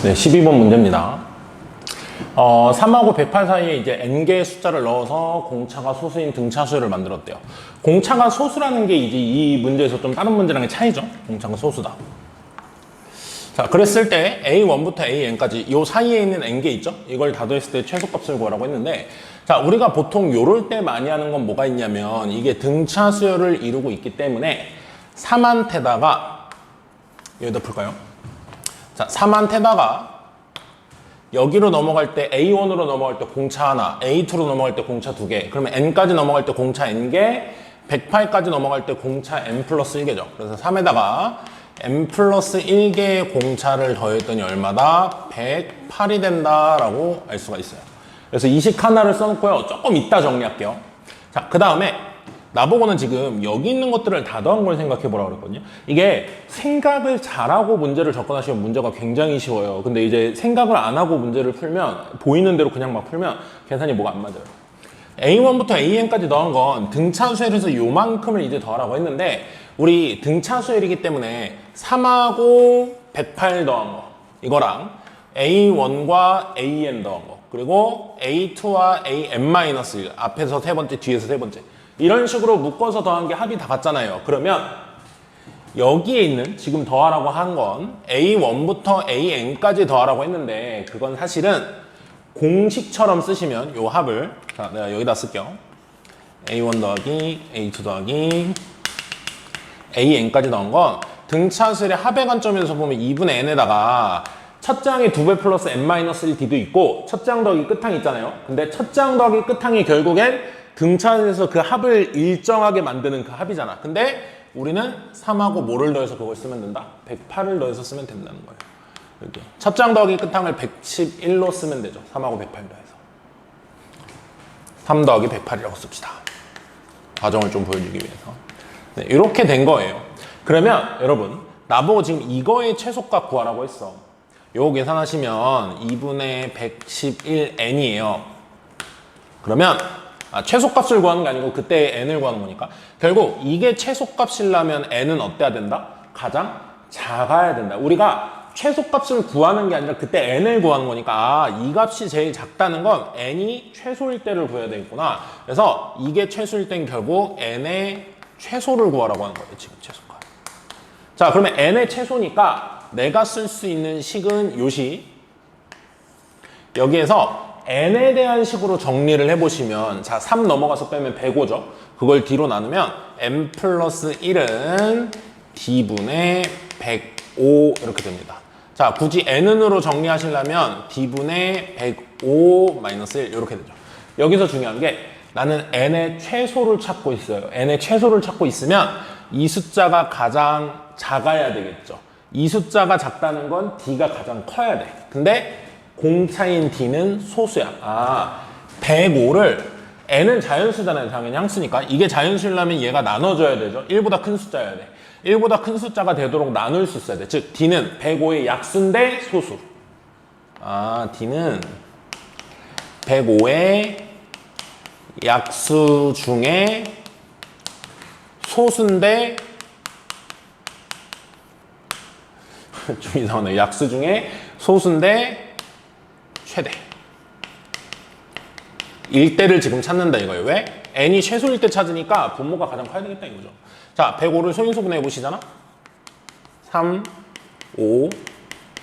네, 12번 문제입니다. 3하고 108 사이에 이제 n개의 숫자를 넣어서 공차가 소수인 등차수를 만들었대요. 공차가 소수라는 게 이제 이 문제에서 좀 다른 문제랑의 차이죠. 공차가 소수다. 자, 그랬을 때 a1부터 an까지 이 사이에 있는 n개 있죠? 이걸 다 더했을 때 최소값을 구하라고 했는데, 자, 우리가 보통 요럴 때 많이 하는 건 뭐가 있냐면, 이게 등차수열을 이루고 있기 때문에 3한테다가 여기다 풀까요? 자, 3한테다가 여기로 넘어갈 때 A1으로 넘어갈 때 공차 하나, A2로 넘어갈 때 공차 두 개, 그러면 N까지 넘어갈 때 공차 N개, 108까지 넘어갈 때 공차 N 플러스 1개죠. 그래서 3에다가 N 플러스 1개의 공차를 더했더니 얼마다? 108이 된다라고 알 수가 있어요. 그래서 이 식 하나를 써놓고요. 조금 이따 정리할게요. 자, 그 다음에 나보고는 지금 여기 있는 것들을 다 더한 걸 생각해 보라고 그랬거든요. 이게 생각을 잘하고 문제를 접근하시면 문제가 굉장히 쉬워요. 근데 이제 생각을 안 하고 문제를 풀면, 보이는 대로 그냥 막 풀면 계산이 뭐가 안 맞아요. A1부터 AN까지 더한 건 등차수열에서 요만큼을 이제 더하라고 했는데, 우리 등차수열이기 때문에 3하고 108 더한 거 이거랑 A1과 AN 더한 거, 그리고 A2와 AN-1 앞에서 세 번째, 뒤에서 세 번째, 이런 식으로 묶어서 더한 게 합이 다 같잖아요. 그러면 여기에 있는 지금 더하라고 한 건 A1부터 AN까지 더하라고 했는데, 그건 사실은 공식처럼 쓰시면 요 합을, 자, 내가 여기다 쓸게요. A1 더하기 A2 더하기 AN까지 더한 건 등차수열의 합의 관점에서 보면 2분의 n에다가 첫 장에 2배 플러스 n-1d도 있고 첫 장 더하기 끝항이 있잖아요. 근데 첫 장 더하기 끝항이 결국엔 등차에서 그 합을 일정하게 만드는 그 합이잖아. 근데 우리는 3하고 뭐를 더해서 그걸 쓰면 된다? 108을 더해서 쓰면 된다는 거예요. 이렇게 첫 장 더하기 끝항을 111로 쓰면 되죠. 3하고 108 더해서 3 더하기 108이라고 씁시다. 과정을 좀 보여주기 위해서. 네, 이렇게 된 거예요. 그러면 여러분, 나보고 지금 이거의 최소값 구하라고 했어. 요거 계산하시면 2분의 111n이에요. 그러면 최소값을 구하는 게 아니고 그때 n을 구하는 거니까, 결국 이게 최소값이려면 n은 어때야 된다? 가장 작아야 된다. 우리가 최소값을 구하는 게 아니라 그때 n을 구하는 거니까, 이 값이 제일 작다는 건 n이 최소일 때를 구해야 되겠구나. 그래서 이게 최소일 땐 결국 n의 최소를 구하라고 하는 거예요. 지금 최소값. 자, 그러면 n의 최소니까 내가 쓸 수 있는 식은 요식. 여기에서 n에 대한 식으로 정리를 해보시면, 자, 3 넘어가서 빼면 105죠. 그걸 D로 나누면 n 플러스 1은 D분의 105 이렇게 됩니다. 자, 굳이 n으로 정리하시려면 D분의 105 마이너스 1 이렇게 되죠. 여기서 중요한 게, 나는 n의 최소를 찾고 있어요. n의 최소를 찾고 있으면 이 숫자가 가장 작아야 되겠죠. 이 숫자가 작다는 건 D가 가장 커야 돼. 근데 공차인 D는 소수야. 105를, n은 자연수잖아요. 당연히 항수니까. 이게 자연수려면 얘가 나눠줘야 되죠. 1보다 큰 숫자여야 돼. 1보다 큰 숫자가 되도록 나눌 수 있어야 돼. 즉 D는 105의 약수인데 소수. D는 105의 약수 중에 소수인데 좀 이상하네. 약수 중에 소수인데 최대. 일대를 지금 찾는다 이거예요. 왜? n이 최소일 때 찾으니까 분모가 가장 커야 되겠다 이거죠. 자, 105를 소인수 분해해 보시잖아. 3, 5,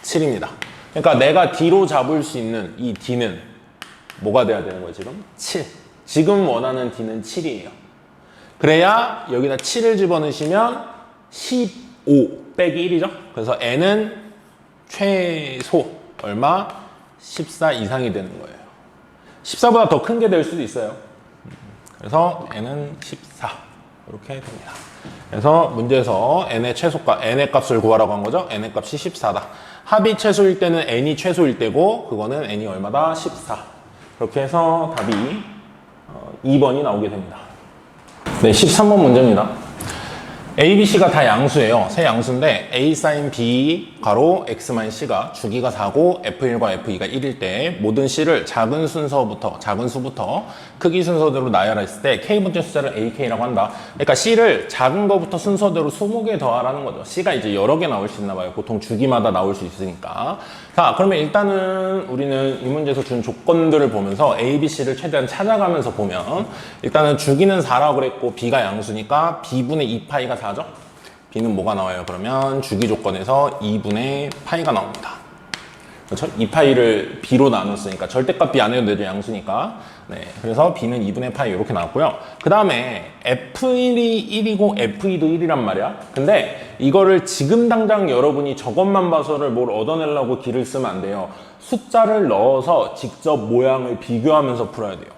7입니다. 그러니까 내가 D로 잡을 수 있는 이 D는 뭐가 돼야 되는 거예요, 지금? 7. 지금 원하는 D는 7이에요. 그래야 여기다 7을 집어넣으시면 15 빼기 1이죠. 그래서 n은 최소 얼마? 14 이상이 되는 거예요. 14보다 더 큰 게 될 수도 있어요. 그래서 n은 14 이렇게 됩니다. 그래서 문제에서 n의 최소값, n의 값을 구하라고 한 거죠. n의 값이 14다. 합이 최소일 때는 n이 최소일 때고, 그거는 n이 얼마다? 14. 그렇게 해서 답이 2번이 나오게 됩니다. 네, 13번 문제입니다. A, B, C가 다 양수예요. 세 양수인데 A sin B 가로 X 마이너스 C가 주기가 4고 F1과 F2가 1일 때 모든 C를 작은 수부터 크기 순서대로 나열했을 때 K분의 숫자를 AK라고 한다. 그러니까 C를 작은 거부터 순서대로 20개 더하라는 거죠. C가 이제 여러 개 나올 수 있나 봐요. 보통 주기마다 나올 수 있으니까. 자, 그러면 일단은 우리는 이 문제에서 준 조건들을 보면서 A, B, C를 최대한 찾아가면서 보면 일단은 주기는 4라고 그랬고 B가 양수니까 B분의 2파이가 4죠? B는 뭐가 나와요? 그러면 주기 조건에서 2분의 파이가 나옵니다. 그렇죠? 2파이를 B로 나눴으니까 절대값 B 안 해도 되죠, 양수니까. 네, 그래서 B는 2분의 파이 이렇게 나왔고요. 그 다음에 F1이 1이고 F2도 1이란 말이야. 근데 이거를 지금 당장 여러분이 저것만 봐서를 뭘 얻어내려고 길을 쓰면 안 돼요. 숫자를 넣어서 직접 모양을 비교하면서 풀어야 돼요.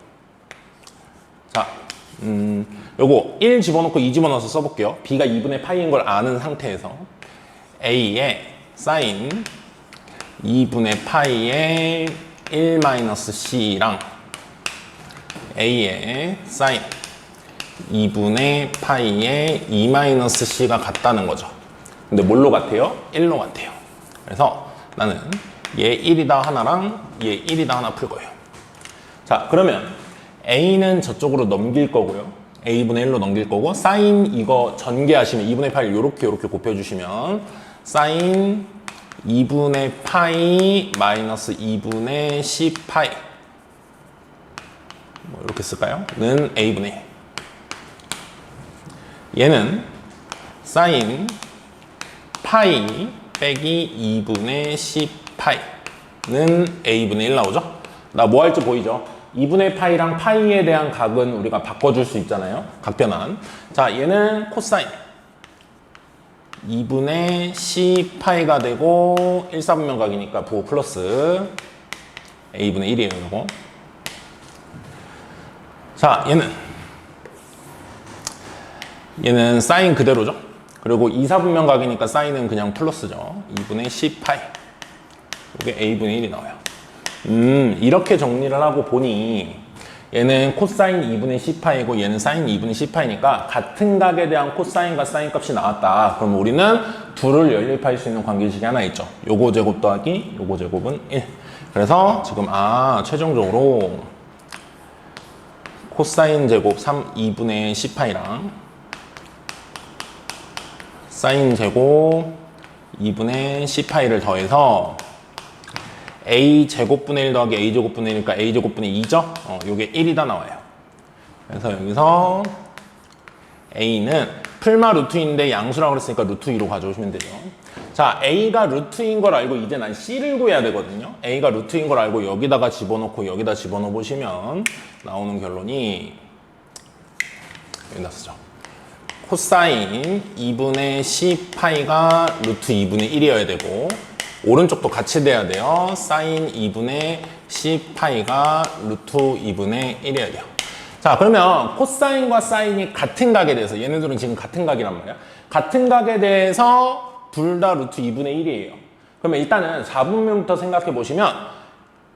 자, 요거 1 집어넣고 2 집어넣어서 써볼게요. B가 2분의 파이인 걸 아는 상태에서 A의 사인 2분의 파이의 1-C랑 A의 사인 2분의 파이의 2-C가 같다는 거죠. 근데 뭘로 같아요? 1로 같아요. 그래서 나는 얘 1이다 하나랑 얘 1이다 하나 풀 거예요. 자, 그러면 A는 저쪽으로 넘길 거고요. A분의 1로 넘길 거고 사인 이거 전개하시면 2분의 파이를 요렇게 곱해주시면 사인 2분의 파이 마이너스 2분의 C 파이 뭐 이렇게 쓸까요? 는 A분의 1. 얘는 사인 파이 빼기 2분의 C 파이는 A분의 1 나오죠? 나 뭐 할지 보이죠? 2분의 파이랑 파이에 대한 각은 우리가 바꿔줄 수 있잖아요. 각변환. 자, 얘는 코사인 2분의 C 파이가 되고 1/4분면 각이니까 부호 플러스 A분의 1이에요, 이거. 자, 얘는 사인 그대로죠. 그리고 2/4분면 각이니까 사인은 그냥 플러스죠. 2분의 C 파이. 이게 A분의 1이 나와요. 이렇게 정리를 하고 보니 얘는 코사인 2분의 C파이고 얘는 사인 2분의 C파이니까 같은 각에 대한 코사인과 사인 값이 나왔다. 그럼 우리는 둘을 연립할 수 있는 관계식이 하나 있죠. 요거 제곱 더하기 요거 제곱은 1. 그래서 지금 최종적으로 코사인 제곱 2분의 C파이랑 사인 제곱 2분의 C파이를 더해서 A 제곱분의 1 더하기 A 제곱분의 1이니까 A 제곱분의 2죠? 요게 1이다 나와요. 그래서 여기서 A는 풀마 루트인데 양수라고 그랬으니까 루트 2로 가져오시면 되죠. 자, A가 루트인 걸 알고 이제 난 C를 구해야 되거든요. A가 루트인 걸 알고 여기다가 집어넣고 여기다 집어넣어 보시면 나오는 결론이 여기다 쓰죠. 코사인 2분의 C 파이가 루트 2분의 1이어야 되고 오른쪽도 같이 돼야 돼요. 사인 2분의 C 파이가 루트 2분의 1이어야 돼요. 자, 그러면 코사인과 사인이 같은 각에 대해서 얘네들은 지금 같은 각이란 말이야. 같은 각에 대해서 둘 다 루트 2분의 1이에요. 그러면 일단은 4분면부터 생각해 보시면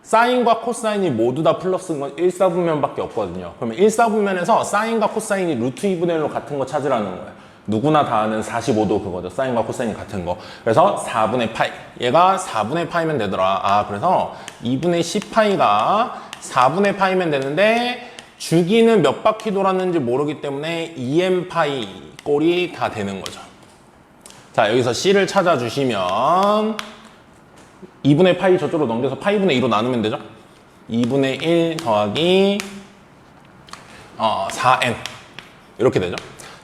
사인과 코사인이 모두 다 플러스인 건 1/4분면밖에 없거든요. 그러면 1/4분면에서 사인과 코사인이 루트 2분의 1로 같은 거 찾으라는 거예요. 누구나 다 아는 45도 그거죠. 사인과 코사인이 같은 거. 그래서 4분의 파이. 얘가 4분의 파이면 되더라. 그래서 2분의 C파이가 4분의 파이면 되는데 주기는 몇 바퀴 돌았는지 모르기 때문에 2n 파이 꼴이 다 되는 거죠. 자, 여기서 C를 찾아주시면 2분의 파이 저쪽으로 넘겨서 파이분의 2로 나누면 되죠. 2분의 1 더하기 4n 이렇게 되죠.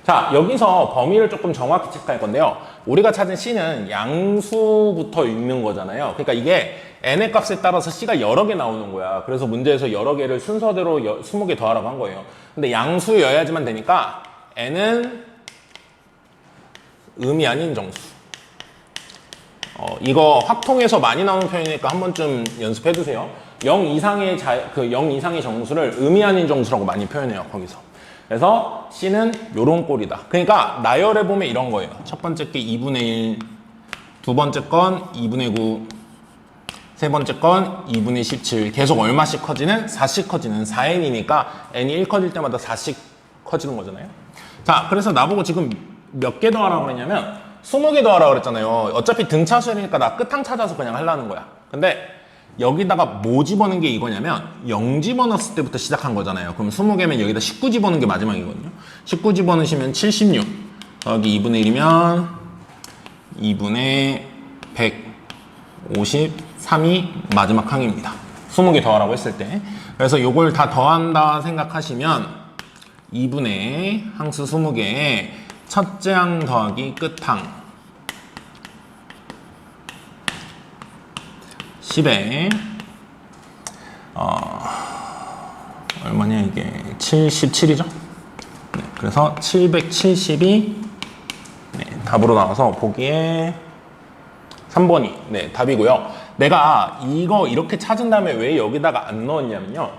자, 여기서 범위를 조금 정확히 체크할 건데요. 우리가 찾은 C는 양수부터 읽는 거잖아요. 그러니까 이게 n의 값에 따라서 C가 여러 개 나오는 거야. 그래서 문제에서 여러 개를 순서대로 20개 더하라고 한 거예요. 근데 양수여야지만 되니까 n은 음이 아닌 정수. 이거 확통해서 많이 나오는 표현이니까 한 번쯤 연습해 두세요. 0 이상의 0 이상의 정수를 음이 아닌 정수라고 많이 표현해요, 거기서. 그래서 C는 요런 꼴이다. 그러니까 나열해 보면 이런 거예요. 첫 번째 게 2분의 1, 두 번째 건 2분의 9, 세 번째 건 2분의 17. 계속 얼마씩 커지는? 4씩 커지는 4n이니까 n이 1 커질 때마다 4씩 커지는 거잖아요. 자, 그래서 나보고 지금 몇 개 더하라고 그랬냐면 20개 더하라고 그랬잖아요. 어차피 등차수니까 나 끝항 찾아서 그냥 하려는 거야. 근데 여기다가 뭐 집어넣은 게 이거냐면 0 집어넣었을 때부터 시작한 거잖아요. 그럼 20개면 여기다 19 집어넣은 게 마지막이거든요. 19 집어넣으시면 76 더하기 2분의 1이면 2분의 153이 마지막 항입니다. 20개 더하라고 했을 때. 그래서 요걸 다 더한다 생각하시면 2분의 항수 20개에 첫째 항 더하기 끝항 10에 얼마냐 이게 77이죠? 네, 그래서 770이 네, 답으로 나와서 보기에 3번이 네, 답이고요. 내가 이거 이렇게 찾은 다음에 왜 여기다가 안 넣었냐면요.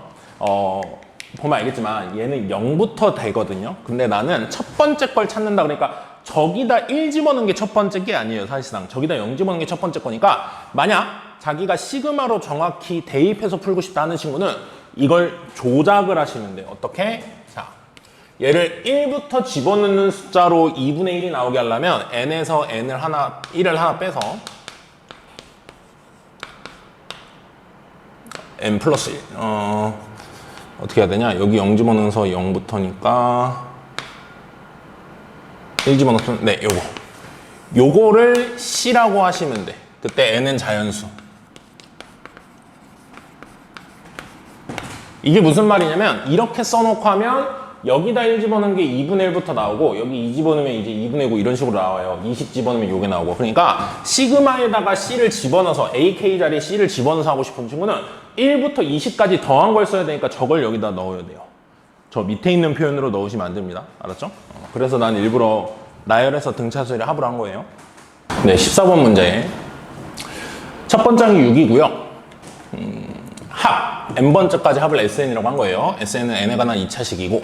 보면 알겠지만 얘는 0부터 되거든요. 근데 나는 첫 번째 걸 찾는다 그러니까 저기다 1 집어넣은 게 첫 번째 게 아니에요. 사실상 저기다 0 집어넣은 게 첫 번째 거니까 만약 자기가 시그마로 정확히 대입해서 풀고 싶다 하는 친구는 이걸 조작을 하시면 돼요. 어떻게? 자, 얘를 1부터 집어넣는 숫자로 2분의 1이 나오게 하려면 n에서 n을 하나, 1을 하나 빼서 n 플러스 1 어떻게 해야 되냐? 여기 0 집어넣어서 0부터니까 1 집어넣으면 네, 요거를 C라고 하시면 돼. 그때 n은 자연수. 이게 무슨 말이냐면 이렇게 써놓고 하면 여기다 1 집어넣은 게 2분의 1부터 나오고 여기 2 집어넣으면 이제 2분의 9 이런 식으로 나와요. 20 집어넣으면 요게 나오고. 그러니까 시그마에다가 C를 집어넣어서 AK 자리에 C를 집어넣어서 하고 싶은 친구는 1부터 20까지 더한 걸 써야 되니까 저걸 여기다 넣어야 돼요. 저 밑에 있는 표현으로 넣으시면 안 됩니다. 알았죠? 그래서 난 일부러 나열해서 등차수를 합을 한 거예요. 네, 14번 문제. 첫 번째 항이 6이고요. 합, n번째까지 합을 SN이라고 한 거예요. SN은 n에 관한 2차식이고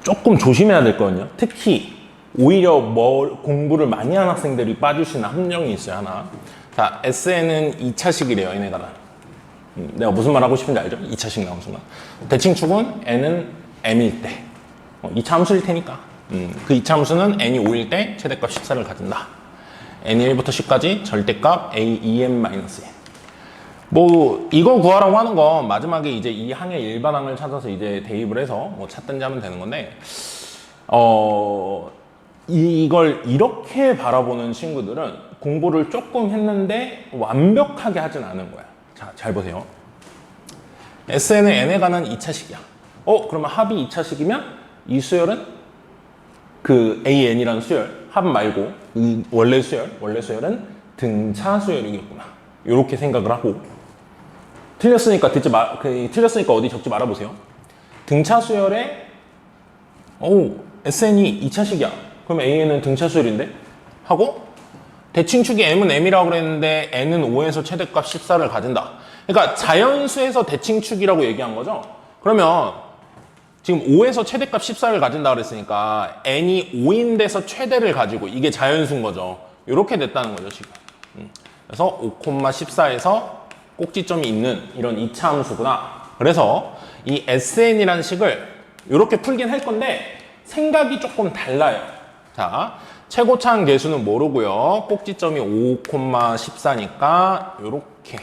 조금 조심해야 될 거거든요. 특히 오히려 공부를 많이 한 학생들이 빠질 수 있는 함정이 있어요. 하나. 자, SN은 2차식이래요. n에 관한. 내가 무슨 말 하고 싶은지 알죠? 2차식 나온 순간. 대칭축은 n은 m일 때 2차 함수일 테니까 그 2차 함수는 n이 5일 때 최대값 14를 가진다. n이 1부터 10까지 절대값 a, 2n-n. 뭐 이거 구하라고 하는 건 마지막에 이제 이 항의 일반항을 찾아서 이제 대입을 해서 뭐 찾든지 하면 되는 건데 이걸 이렇게 바라보는 친구들은 공부를 조금 했는데 완벽하게 하진 않은 거야. 자, 잘 보세요. SN은 n에 관한 2차식이야. 그러면 합이 2차식이면 이 수열은 그 AN이라는 수열, 합 말고 원래 수열은 등차 수열이겠구나. 이렇게 생각을 하고 틀렸으니까 틀렸으니까 어디 적지 말아보세요. 등차 수열에 SN이 2차식이야. 그럼 AN은 등차 수열인데? 하고 대칭축이 M은 M이라고 그랬는데 N은 5에서 최대값 14를 가진다. 그러니까 자연수에서 대칭축이라고 얘기한 거죠. 그러면 지금 5에서 최대값 14를 가진다 그랬으니까 N이 5인 데서 최대를 가지고 이게 자연수인 거죠. 이렇게 됐다는 거죠, 지금. 그래서 5,14에서 꼭지점이 있는 이런 2차 함수구나. 그래서 이 SN이라는 식을 이렇게 풀긴 할 건데 생각이 조금 달라요. 자, 최고차항 계수는 모르고요. 꼭지점이 5,14니까 이렇게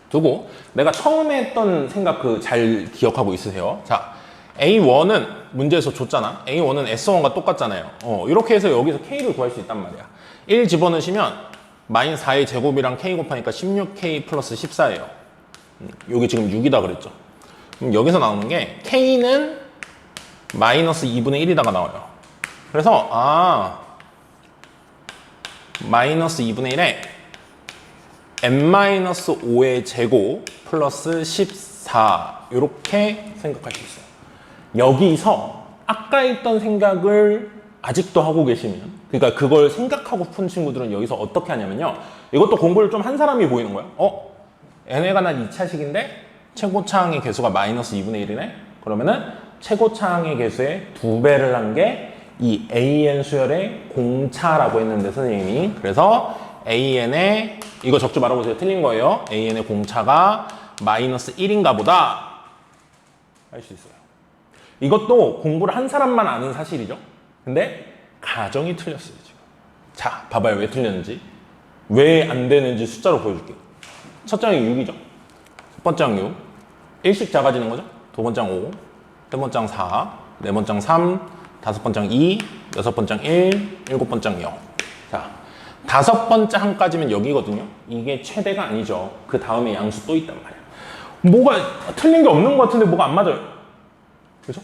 두고 내가 처음에 했던 생각 잘 기억하고 있으세요? 자, A1은 문제에서 줬잖아. A1은 S1과 똑같잖아요. 이렇게 해서 여기서 K를 구할 수 있단 말이야. 1 집어넣으시면 마이너스 4의 제곱이랑 K 곱하니까 16K 플러스 14예요. 여기 지금 6이다 그랬죠. 그럼 여기서 나오는 게 K는 마이너스 2분의 1이다가 나와요. 그래서 마이너스 2분의 1에 n-5의 제곱 플러스 14 이렇게 생각할 수 있어요. 여기서 아까 했던 생각을 아직도 하고 계시면 그러니까 그걸 생각하고 푼 친구들은 여기서 어떻게 하냐면요. 이것도 공부를 좀 한 사람이 보이는 거예요. n에 관한 2차식인데 최고차항의 개수가 마이너스 2분의 1이네? 그러면은 최고차항의 개수의 2배를 한 게 이 AN 수열의 공차라고 했는데 선생님이 그래서 AN의 이거 적지 말아보세요. 틀린 거예요. AN의 공차가 마이너스 1인가 보다 할 수 있어요. 이것도 공부를 한 사람만 아는 사실이죠. 근데 가정이 틀렸어요, 지금. 자, 봐봐요. 왜 틀렸는지. 왜 안 되는지 숫자로 보여줄게요. 첫 장이 6이죠. 첫 번째 장 6. 1씩 작아지는 거죠. 두 번째 장 5. 세 번째 장 4. 네 번째 장 3. 다섯 번째 장 2. 여섯 번째 장 1. 일곱 번째 장 0. 자, 다섯 번째 항까지면 여기거든요. 이게 최대가 아니죠. 그 다음에 양수 또 있단 말이야. 뭐가 틀린 게 없는 것 같은데 뭐가 안 맞아요. 그죠?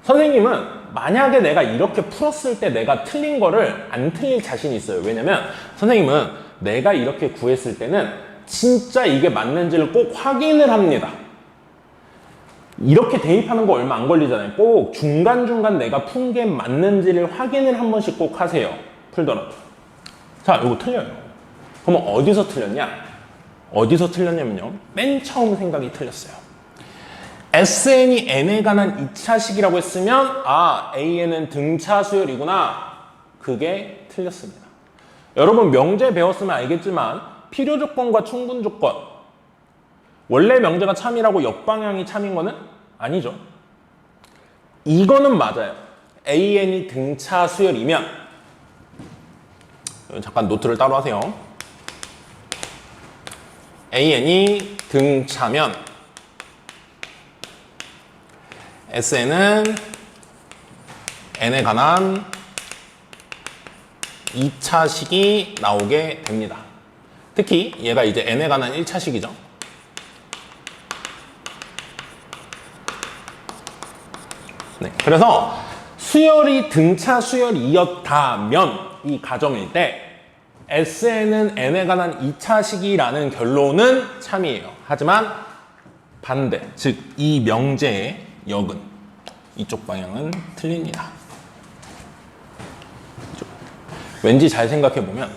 선생님은 만약에 내가 이렇게 풀었을 때 내가 틀린 거를 안 틀릴 자신이 있어요. 왜냐면 선생님은 내가 이렇게 구했을 때는 진짜 이게 맞는지를 꼭 확인을 합니다. 이렇게 대입하는 거 얼마 안 걸리잖아요. 꼭 중간중간 내가 푼 게 맞는지를 확인을 한 번씩 꼭 하세요. 풀더라도. 자, 이거 틀려요. 그러면 어디서 틀렸냐? 어디서 틀렸냐면요. 맨 처음 생각이 틀렸어요. SN이 N에 관한 2차식이라고 했으면 아, AN은 등차 수열이구나. 그게 틀렸습니다. 여러분 명제 배웠으면 알겠지만 필요 조건과 충분 조건 원래 명제가 참이라고 역방향이 참인 거는 아니죠. 이거는 맞아요. AN이 등차 수열이면 잠깐 노트를 따로 하세요. AN이 등차면 SN은 N에 관한 2차식이 나오게 됩니다. 특히 얘가 이제 N에 관한 1차식이죠. 네, 그래서 수열이 등차 수열이었다면 이 가정일 때 SN은 N에 관한 2차식이라는 결론은 참이에요. 하지만 반대, 즉 이 명제의 역은 이쪽 방향은 틀립니다. 왠지 잘 생각해보면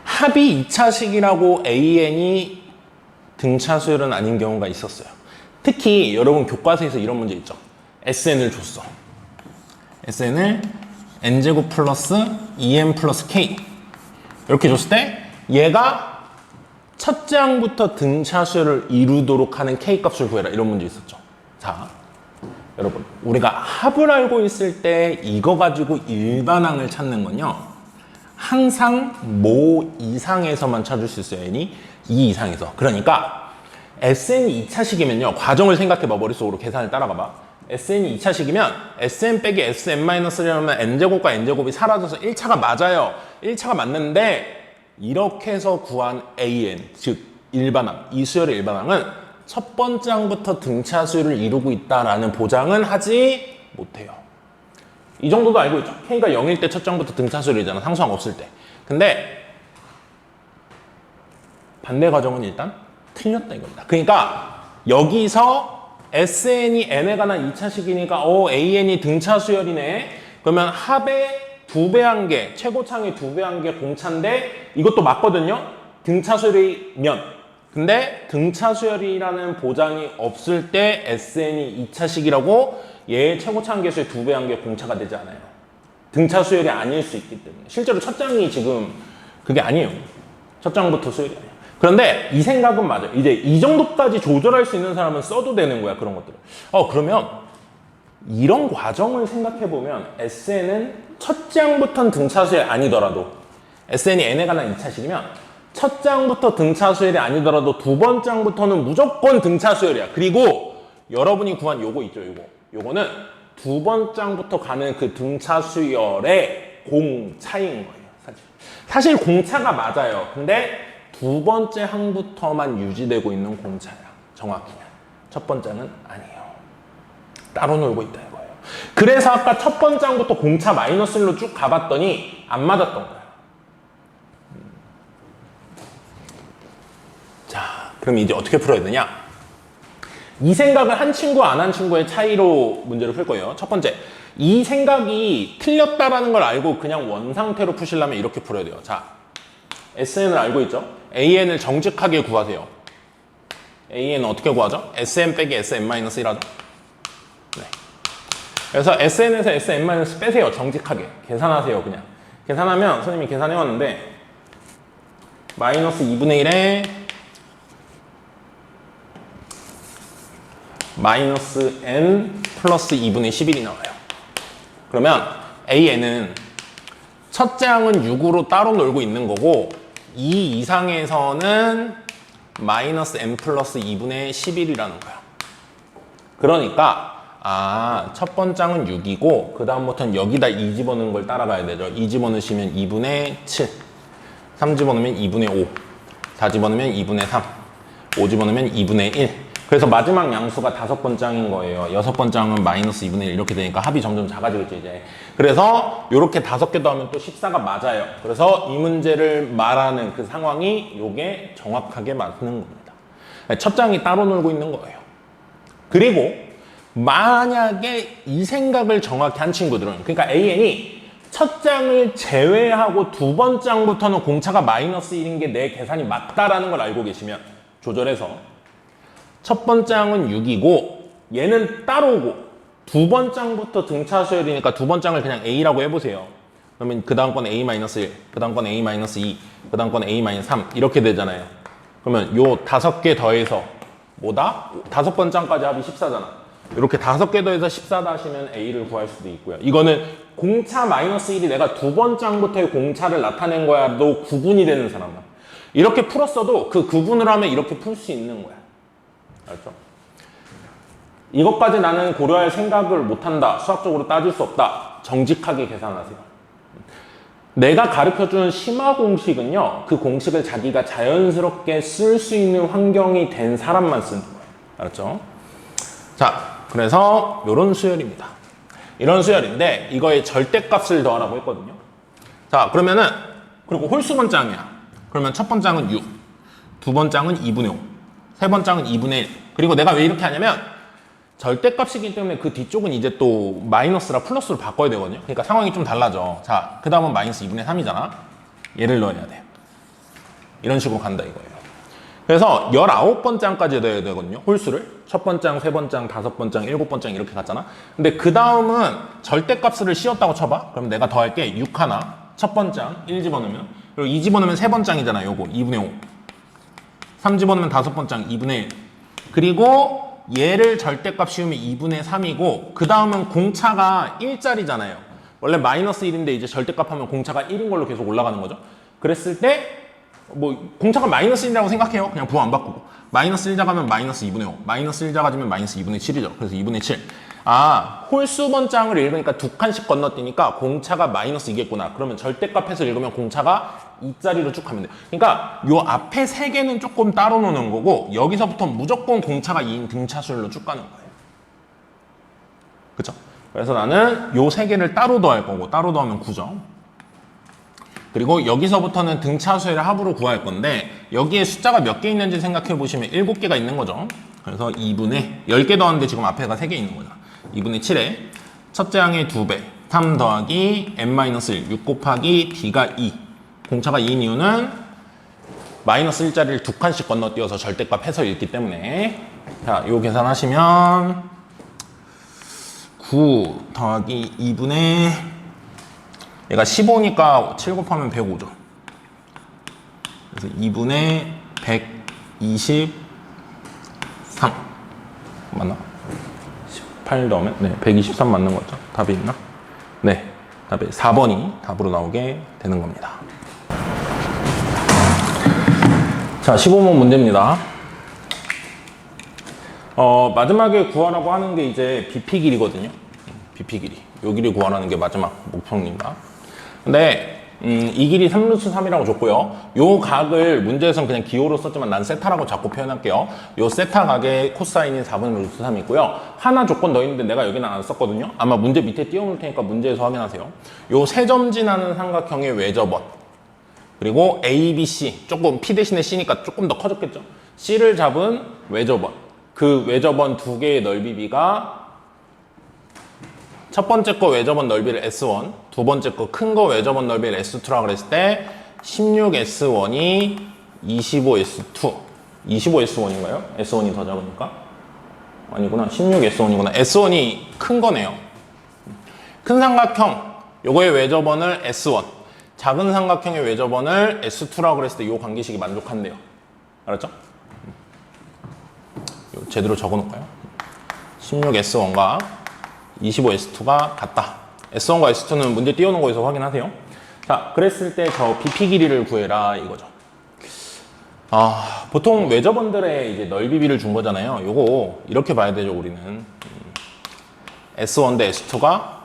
합이 2차식이라고 AN이 등차 수열은 아닌 경우가 있었어요. 특히 여러분 교과서에서 이런 문제 있죠. SN을 줬어. SN을 N제곱 플러스 2N 플러스 K 이렇게 줬을 때 얘가 첫째 항부터 등차 수열을 이루도록 하는 K 값을 구해라 이런 문제 있었죠. 자, 여러분 우리가 합을 알고 있을 때 이거 가지고 일반항을 찾는 건요 항상 모 이상에서만 찾을 수 있어요. N이 2 이상에서. 그러니까 SN이 2차식이면요 과정을 생각해봐. 머릿속으로 계산을 따라가봐. SN이 2차식이면 SN 빼기 SN-1이라면 N제곱과 N제곱이 사라져서 1차가 맞아요. 1차가 맞는데 이렇게 해서 구한 AN 즉 일반항, 이 수열의 일반항은 첫 번째 항부터 등차 수열을 이루고 있다라는 보장은 하지 못해요. 이 정도도 알고 있죠. K가 0일 때 첫째 항부터 등차 수열이잖아. 상수항 없을 때. 근데 반대 과정은 일단 틀렸다 이겁니다. 그러니까 여기서 SN이 N에 관한 2차식이니까 AN이 등차 수열이네. 그러면 합의 2배 한 개, 최고차항의 2배 한 개 공차인데 이것도 맞거든요. 등차 수열이면. 근데 등차 수열이라는 보장이 없을 때 SN이 2차식이라고 얘의 최고차항 개수의 2배 한 개 공차가 되지 않아요. 등차 수열이 아닐 수 있기 때문에. 실제로 첫 장이 지금 그게 아니에요. 첫 장부터 수열이 아니에요. 그런데 이 생각은 맞아요. 이제 이 정도까지 조절할 수 있는 사람은 써도 되는 거야, 그런 것들을. 그러면 이런 과정을 생각해보면 SN은 첫 장부터는 등차 수열이 아니더라도 SN이 N에 관한 2차식이면 첫 장부터 등차 수열이 아니더라도 두 번째 장부터는 무조건 등차 수열이야. 그리고 여러분이 구한 요거 있죠, 요거는 두 번째 장부터 가는 그 등차 수열의 공차인 거예요, 사실 공차가 맞아요. 근데 두 번째 항부터만 유지되고 있는 공차야, 정확히는. 첫 번째는 아니에요. 따로 놀고 있다 이거예요. 그래서 아까 첫 번째 항부터 공차 마이너스 1로 쭉 가봤더니 안 맞았던 거야. 자, 그럼 이제 어떻게 풀어야 되냐? 이 생각을 한 친구 안 한 친구의 차이로 문제를 풀 거예요. 첫 번째, 이 생각이 틀렸다라는 걸 알고 그냥 원상태로 푸시려면 이렇게 풀어야 돼요. 자, SN을 알고 있죠? AN을 정직하게 구하세요. AN은 어떻게 구하죠? SN 빼기 SN-1하죠? 네. 그래서 SN에서 SN- 빼세요. 정직하게. 계산하세요, 그냥. 계산하면, 선생님이 계산해왔는데, 마이너스 2분의 1에 마이너스 n 플러스 2분의 11이 나와요. 그러면 AN은 첫째 항은 6으로 따로 놀고 있는 거고 이 이상에서는 마이너스 n 플러스 2분의 11이라는 거야. 그러니까 첫 번째 항은 6이고 그 다음부터는 여기다 2 집어넣은 걸 따라가야 되죠. 2 집어넣으시면 2분의 7, 3 집어넣으면 2분의 5, 4 집어넣으면 2분의 3, 5 집어넣으면 2분의 1. 그래서 마지막 양수가 5번째 항인 거예요. 6번째 항은 마이너스 2분의 1 이렇게 되니까 합이 점점 작아지겠죠 이제. 그래서 이렇게 5개 더하면 또 14가 맞아요. 그래서 이 문제를 말하는 그 상황이 요게 정확하게 맞는 겁니다. 첫 장이 따로 놀고 있는 거예요. 그리고 만약에 이 생각을 정확히 한 친구들은 그러니까 AN이 첫 장을 제외하고 두 번째 장부터는 공차가 마이너스 1인 게 내 계산이 맞다라는 걸 알고 계시면 조절해서 첫 번째 항은 6이고 얘는 따로고 두 번째 장부터 등차 수열이니까 두 번째 장을 그냥 A라고 해보세요. 그러면 그 다음 건 A-1, 그 다음 건 A-2, 그 다음 건 A-3 이렇게 되잖아요. 그러면 요 5개 더해서 뭐다? 5번째 장까지 합이 14잖아. 이렇게 5개 더해서 14다 하시면 A를 구할 수도 있고요. 이거는 공차 마이너스 1이 내가 두 번째 장부터의 공차를 나타낸 거야도 구분이 되는 사람만. 이렇게 풀었어도 그 구분을 하면 이렇게 풀 수 있는 거야. 알죠? 이것까지 나는 고려할 생각을 못한다. 수학적으로 따질 수 없다. 정직하게 계산하세요. 내가 가르쳐준 심화 공식은요. 그 공식을 자기가 자연스럽게 쓸 수 있는 환경이 된 사람만 쓰는 거예요. 알았죠? 자, 그래서 이런 수열입니다. 이런 수열인데 이거의 절대값을 더하라고 했거든요. 자, 그러면은 그리고 홀수 번째 항이야. 그러면 첫 번째 항은 6, 두 번째 항은 2분의 5, 세 번째 항은 2분의 1. 그리고 내가 왜 이렇게 하냐면 절대값이기 때문에 그 뒤쪽은 이제 또 마이너스라 플러스로 바꿔야 되거든요. 그러니까 상황이 좀 달라져. 자, 그 다음은 마이너스 2분의 3이잖아. 얘를 넣어야 돼. 이런 식으로 간다 이거예요. 그래서 19번째 항까지 넣어야 되거든요. 홀수를. 첫 번째 항, 세 번째 항, 5번째 항, 7번째 항 이렇게 갔잖아. 근데 그 다음은 절대값을 씌웠다고 쳐봐. 그럼 내가 더할게 6 하나. 첫 번째 항 1 집어넣으면 그리고 2 집어넣으면 세 번째 항이잖아. 요거 2분의 5. 3 집어넣으면 5번째 항 2분의 1. 그리고 얘를 절대값 씌우면 2분의 3이고 그 다음은 공차가 1짜리잖아요. 원래 마이너스 1인데 이제 절대값 하면 공차가 1인 걸로 계속 올라가는 거죠. 그랬을 때 뭐 공차가 마이너스 1이라고 생각해요. 그냥 부호 안 바꾸고. 마이너스 1 작하면 마이너스 2분의 5. 마이너스 1 작아지면 마이너스 2분의 7이죠. 그래서 2분의 7. 홀수 번장을 읽으니까 두 칸씩 건너뛰니까 공차가 마이너스 2겠구나. 그러면 절대값에서 읽으면 공차가 2짜리로 쭉 가면 돼요. 그러니까 요 앞에 세 개는 조금 따로 노는 거고 여기서부터 무조건 공차가 2인 등차수열로 쭉 가는 거예요. 그쵸? 그래서 나는 요 세 개를 따로 더할 거고 따로 더하면 9점. 그리고 여기서부터는 등차수열의 합으로 구할 건데 여기에 숫자가 몇 개 있는지 생각해 보시면 7개가 있는 거죠. 그래서 2분의 10개 더하는데 지금 앞에가 3개 있는 거죠. 2분의 7에 첫째 항의 2배 3 더하기 n-1 6 곱하기 d가 2 공차가 2인 이유는 마이너스 1짜리를 두 칸씩 건너뛰어서 절대값 해서 읽기 때문에 자, 요 계산하시면 9 더하기 2분의 얘가 15니까 7 곱하면 105죠. 그래서 2분의 123 맞나? 18 넣으면 네, 123 맞는 거죠. 답이 있나? 네, 답이 4번이 답으로 나오게 되는 겁니다. 자, 15번 문제입니다. 마지막에 구하라고 하는 게 이제 BP 길이거든요. BP 길이. 요 길이 구하라는 게 마지막 목표입니다. 근데 이 길이 3루트 3이라고 줬고요. 요 각을 문제에서는 그냥 기호로 썼지만 난 세타라고 자꾸 표현할게요. 요 세타 각의 코사인이 4분의 루트 3이 있고요. 하나 조건 더 있는데 내가 여기는 안 썼거든요. 아마 문제 밑에 띄워놓을 테니까 문제에서 확인하세요. 요 세 점 지나는 삼각형의 외접원 그리고 A, B, C 조금 P 대신에 C니까 조금 더 커졌겠죠. C를 잡은 외접원 그 외접원 두 개의 넓이 B가 첫 번째 거 외접원 넓이를 S1, 두 번째 거 큰 거 외접원 넓이를 S2라고 그랬을 때 16S1이 25S2, 25S1인가요? S1이 더 작으니까? 아니구나, 16S1이구나. S1이 큰 거네요. 큰 삼각형, 요거의 외접원을 S1, 작은 삼각형의 외접원을 S2라고 그랬을 때 요 관계식이 만족한대요. 알았죠? 제대로 적어놓을까요? 16S1과 25S2가 같다. S1과 S2는 문제 띄워놓은 거에서 확인하세요. 자, 그랬을 때 저 BP 길이를 구해라 이거죠. 보통 외접원들의 이제 넓이비를 준 거잖아요. 요거 이렇게 봐야 되죠, 우리는. S1 대 S2가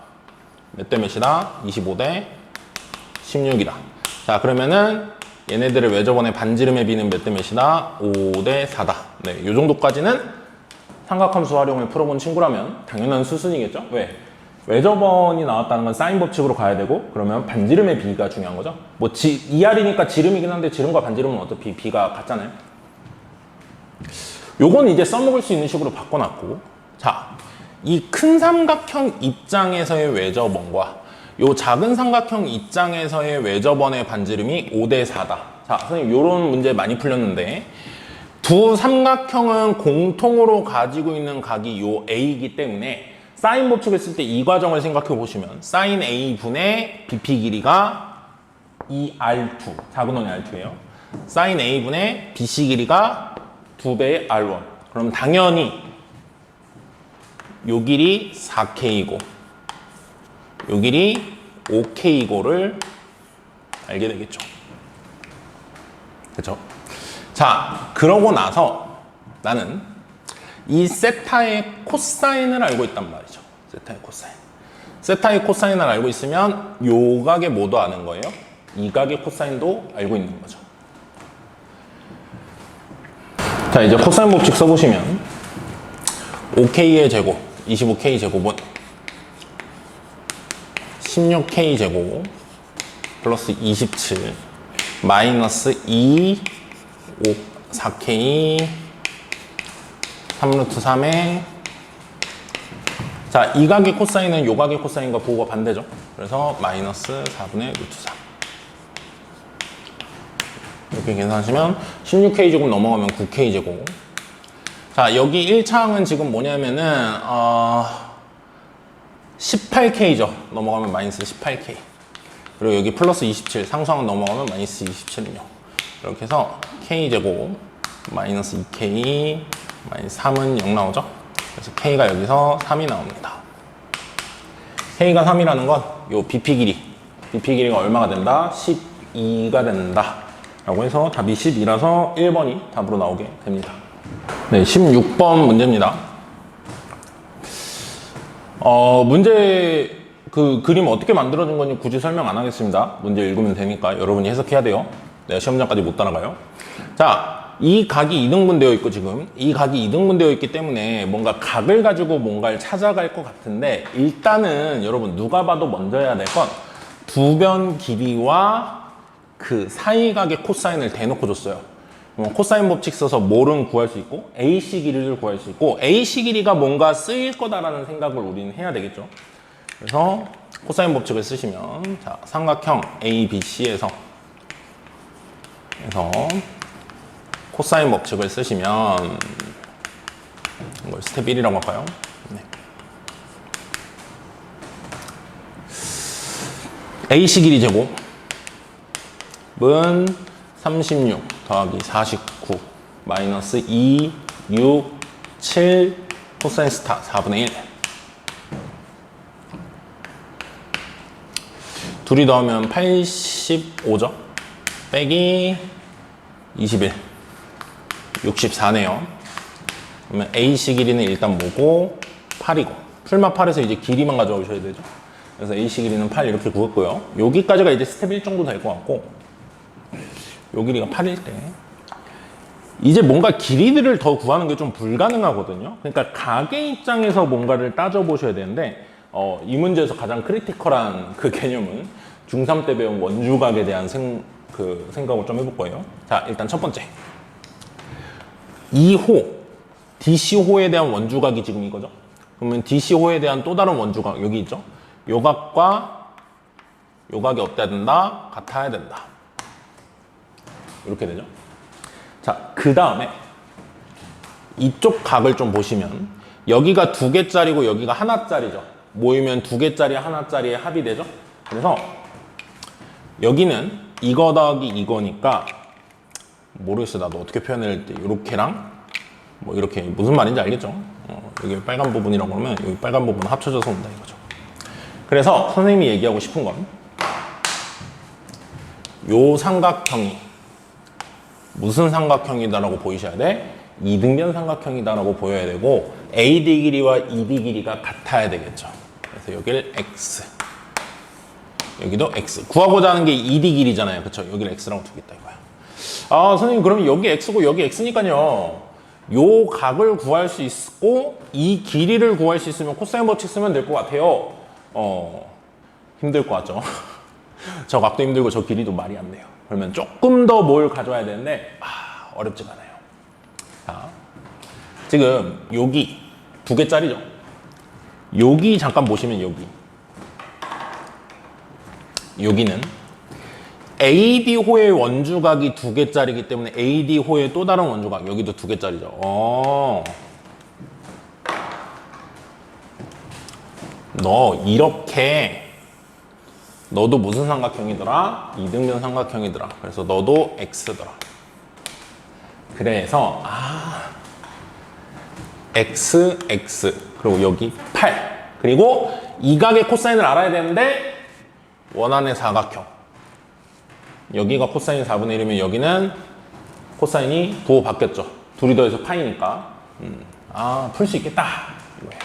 몇 대 몇이다? 25 대 16이다. 자, 그러면은 얘네들의 외접원의 반지름의 비는 몇 대 몇이다? 5 대 4다. 네, 요 정도까지는 삼각함수 활용을 풀어본 친구라면 당연한 수순이겠죠? 왜? 외접원이 나왔다는 건 사인 법칙으로 가야 되고, 그러면 반지름의 비가 중요한 거죠. 뭐 ER이니까 지름이긴 한데 지름과 반지름은 어차피 비가 같잖아요. 요건 이제 써먹을 수 있는 식으로 바꿔놨고, 자, 이 큰 삼각형 입장에서의 외접원과 요 작은 삼각형 입장에서의 외접원의 반지름이 5대 4다. 자, 선생님 요런 문제 많이 풀렸는데, 두 삼각형은 공통으로 가지고 있는 각이 요 A이기 때문에 사인 법칙을 쓸 때 이 과정을 생각해 보시면 사인 A분의 BP 길이가 2R2, 작은 원의 R2예요. 사인 A분의 BC 길이가 2배의 R1. 그럼 당연히 요 길이 4K이고 요 길이 5K이고를 알게 되겠죠. 그렇죠? 자, 그러고 나서 나는 이 세타의 코사인을 알고 있단 말이죠. 세타의 코사인. 세타의 코사인을 알고 있으면 요 각의 뭐도 아는 거예요. 이 각의 코사인도 알고 있는 거죠. 자, 이제 코사인 법칙 써보시면 5K의 제곱, 25K 제곱은 16K 제곱 플러스 27 마이너스 2 4K 3루트 3에 자, 이 각의 코사인은 요 각의 코사인과 부호가 반대죠. 그래서 마이너스 4분의 루트 3 이렇게 계산하시면 16K 제곱 넘어가면 9K 제곱. 자, 여기 1차항은 지금 뭐냐면은 18K죠. 넘어가면 마이너스 18K. 그리고 여기 플러스 27 상수항은 넘어가면 마이너스 27이요. 이렇게 해서 K제곱 마이너스 2K 마이너스 3은 0 나오죠. 그래서 K가 여기서 3이 나옵니다. K가 3이라는 건 요 BP 길이, BP 길이가 얼마가 된다? 12가 된다 라고 해서 답이 12라서 1번이 답으로 나오게 됩니다. 네, 16번 문제입니다. 문제 그 그림 어떻게 만들어진 건지 굳이 설명 안 하겠습니다. 문제 읽으면 되니까 여러분이 해석해야 돼요. 내가 시험장까지 못 따라가요. 자, 이 각이 이등분되어 있고 지금 이 각이 이등분되어 있기 때문에 뭔가 각을 가지고 뭔가를 찾아갈 것 같은데, 일단은 여러분 누가 봐도 먼저 해야 될 건 두 변 길이와 그 사이각의 코사인을 대놓고 줬어요. 코사인 법칙 써서 뭐를 구할 수 있고 AC 길이를 구할 수 있고, AC 길이가 뭔가 쓰일 거다라는 생각을 우리는 해야 되겠죠. 그래서 코사인 법칙을 쓰시면 자, 삼각형 ABC에서 코사인 법칙을 쓰시면 이걸 스텝 1이라고 할까요? 네. AC 길이 제곱은 36 더하기 49 마이너스 2, 6, 7 코사인 스타 4분의 1. 둘이 더하면 85죠. 빼기 21 64네요. 그러면 AC 길이는 일단 뭐고 8이고, 풀마 8에서 이제 길이만 가져오셔야 되죠. 그래서 AC 길이는 8 이렇게 구했고요. 여기까지가 이제 스텝 1 정도 될 것 같고, 요 길이가 8일 때 이제 뭔가 길이들을 더 구하는 게 좀 불가능하거든요. 그러니까 각의 입장에서 뭔가를 따져보셔야 되는데, 이 문제에서 가장 크리티컬한 그 개념은 중3 때 배운 원주각에 대한 생각을 좀 해볼 거예요. 자, 일단 첫 번째 2호 DC호에 대한 원주각이 지금 이거죠. 그러면 DC호에 대한 또 다른 원주각 여기 있죠. 요 각과 요 각이 어때야 된다? 같아야 된다. 이렇게 되죠. 자, 그 다음에 이쪽 각을 좀 보시면 여기가 2개짜리고 여기가 하나짜리죠. 모이면 2개짜리 하나짜리의 합이 되죠. 그래서 여기는 이거 더하기 이거니까 모르겠어. 나도 어떻게 표현할 때 요렇게랑 뭐 이렇게 무슨 말인지 알겠죠? 여기 빨간 부분이라고 그러면 여기 빨간 부분 합쳐져서 온다 이거죠. 그래서 선생님이 얘기하고 싶은 건 요 삼각형이 무슨 삼각형이다라고 보이셔야 돼? 이등변 삼각형이다라고 보여야 되고 AD 길이와 ED 길이가 같아야 되겠죠. 그래서 여기를 X, 여기도 X. 구하고자 하는 게 ED 길이잖아요. 그쵸? 여기를 X라고 두겠다 이거야. 아, 선생님 그러면 여기 X고 여기 X니까요. 요 각을 구할 수 있고 이 길이를 구할 수 있으면 코사인 법칙 쓰면 될 것 같아요. 힘들 것 같죠? 저 각도 힘들고 저 길이도 말이 안 돼요. 그러면 조금 더 뭘 가져와야 되는데 어렵지가 않아요. 자, 지금 여기 2개짜리죠. 여기 잠깐 보시면 여기는 AB호의 원주각이 2개짜리이기 때문에 AD호의 또 다른 원주각 여기도 2개짜리죠. 너 이렇게 너도 무슨 삼각형이더라? 이등변 삼각형이더라. 그래서 너도 X더라. 그래서 X, X 그리고 여기 8 그리고 이 각의 코사인을 알아야 되는데 원안의 사각형 여기가 코사인 4분의 1이면 여기는 코사인이 부호 바뀌었죠. 둘이 더해서 파이니까 풀 수 있겠다 이거예요.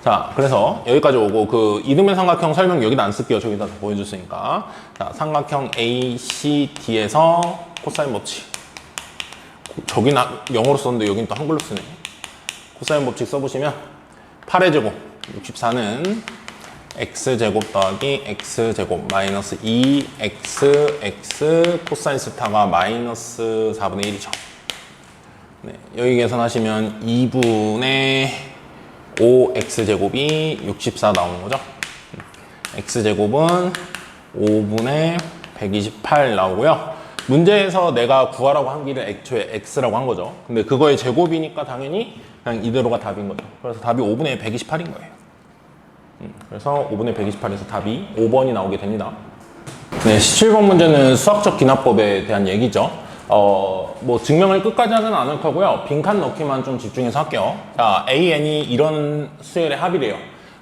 자, 그래서 여기까지 오고 그 이등변 삼각형 설명 여기다 안 쓸게요. 저기다 보여줬으니까. 자, 삼각형 ACD에서 코사인 법칙. 저기는 영어로 썼는데 여긴 또 한글로 쓰네. 코사인 법칙 써보시면 8의 제곱 64는 x제곱 더하기 x제곱 마이너스 2xx 코사인 스타가 마이너스 4분의 1이죠. 네, 여기 계산하시면 2분의 5x제곱이 64 나오는 거죠. x제곱은 5분의 128 나오고요. 문제에서 내가 구하라고 한 길을 애초에 x라고 한 거죠. 근데 그거의 제곱이니까 당연히 그냥 이대로가 답인 거죠. 그래서 답이 5분의 128인 거예요. 그래서 5분의 128에서 답이 5번이 나오게 됩니다. 네, 17번 문제는 수학적 기납법에 대한 얘기죠. 뭐 증명을 끝까지 하지는 않을 거고요. 빈칸 넣기만 좀 집중해서 할게요. 자, AN이 이런 수열의 합이래요.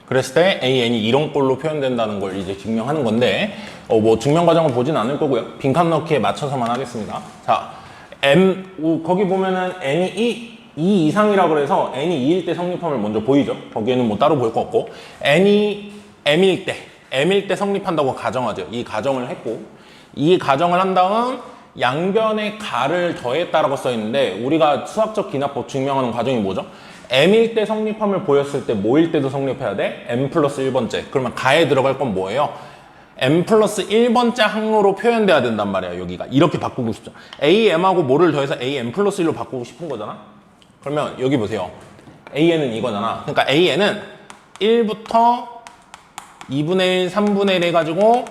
그랬을 때 AN이 이런 꼴로 표현된다는 걸 이제 증명하는 건데 뭐 증명 과정을 보진 않을 거고요. 빈칸 넣기에 맞춰서만 하겠습니다. 자, 거기 보면은 N이 2 이상이라 그래서 N이 2일 때 성립함을 먼저 보이죠. 거기에는 뭐 따로 볼 거 없고 N이 M일 때 성립한다고 가정하죠. 이 가정을 했고 이 가정을 한 다음 양변의 가를 더했다라고 써 있는데 우리가 수학적 기납법 증명하는 과정이 뭐죠? M일 때 성립함을 보였을 때 뭐일 때도 성립해야 돼? M 플러스 1번째. 그러면 가에 들어갈 건 뭐예요? M 플러스 1번째 항으로 표현돼야 된단 말이야. 여기가 이렇게 바꾸고 싶죠. AM하고 뭐를 더해서 AM 플러스 1로 바꾸고 싶은 거잖아. 그러면 여기 보세요. AN은 이거잖아. 그러니까 AN은 1부터 2분의 1, 3분의 1 해가지고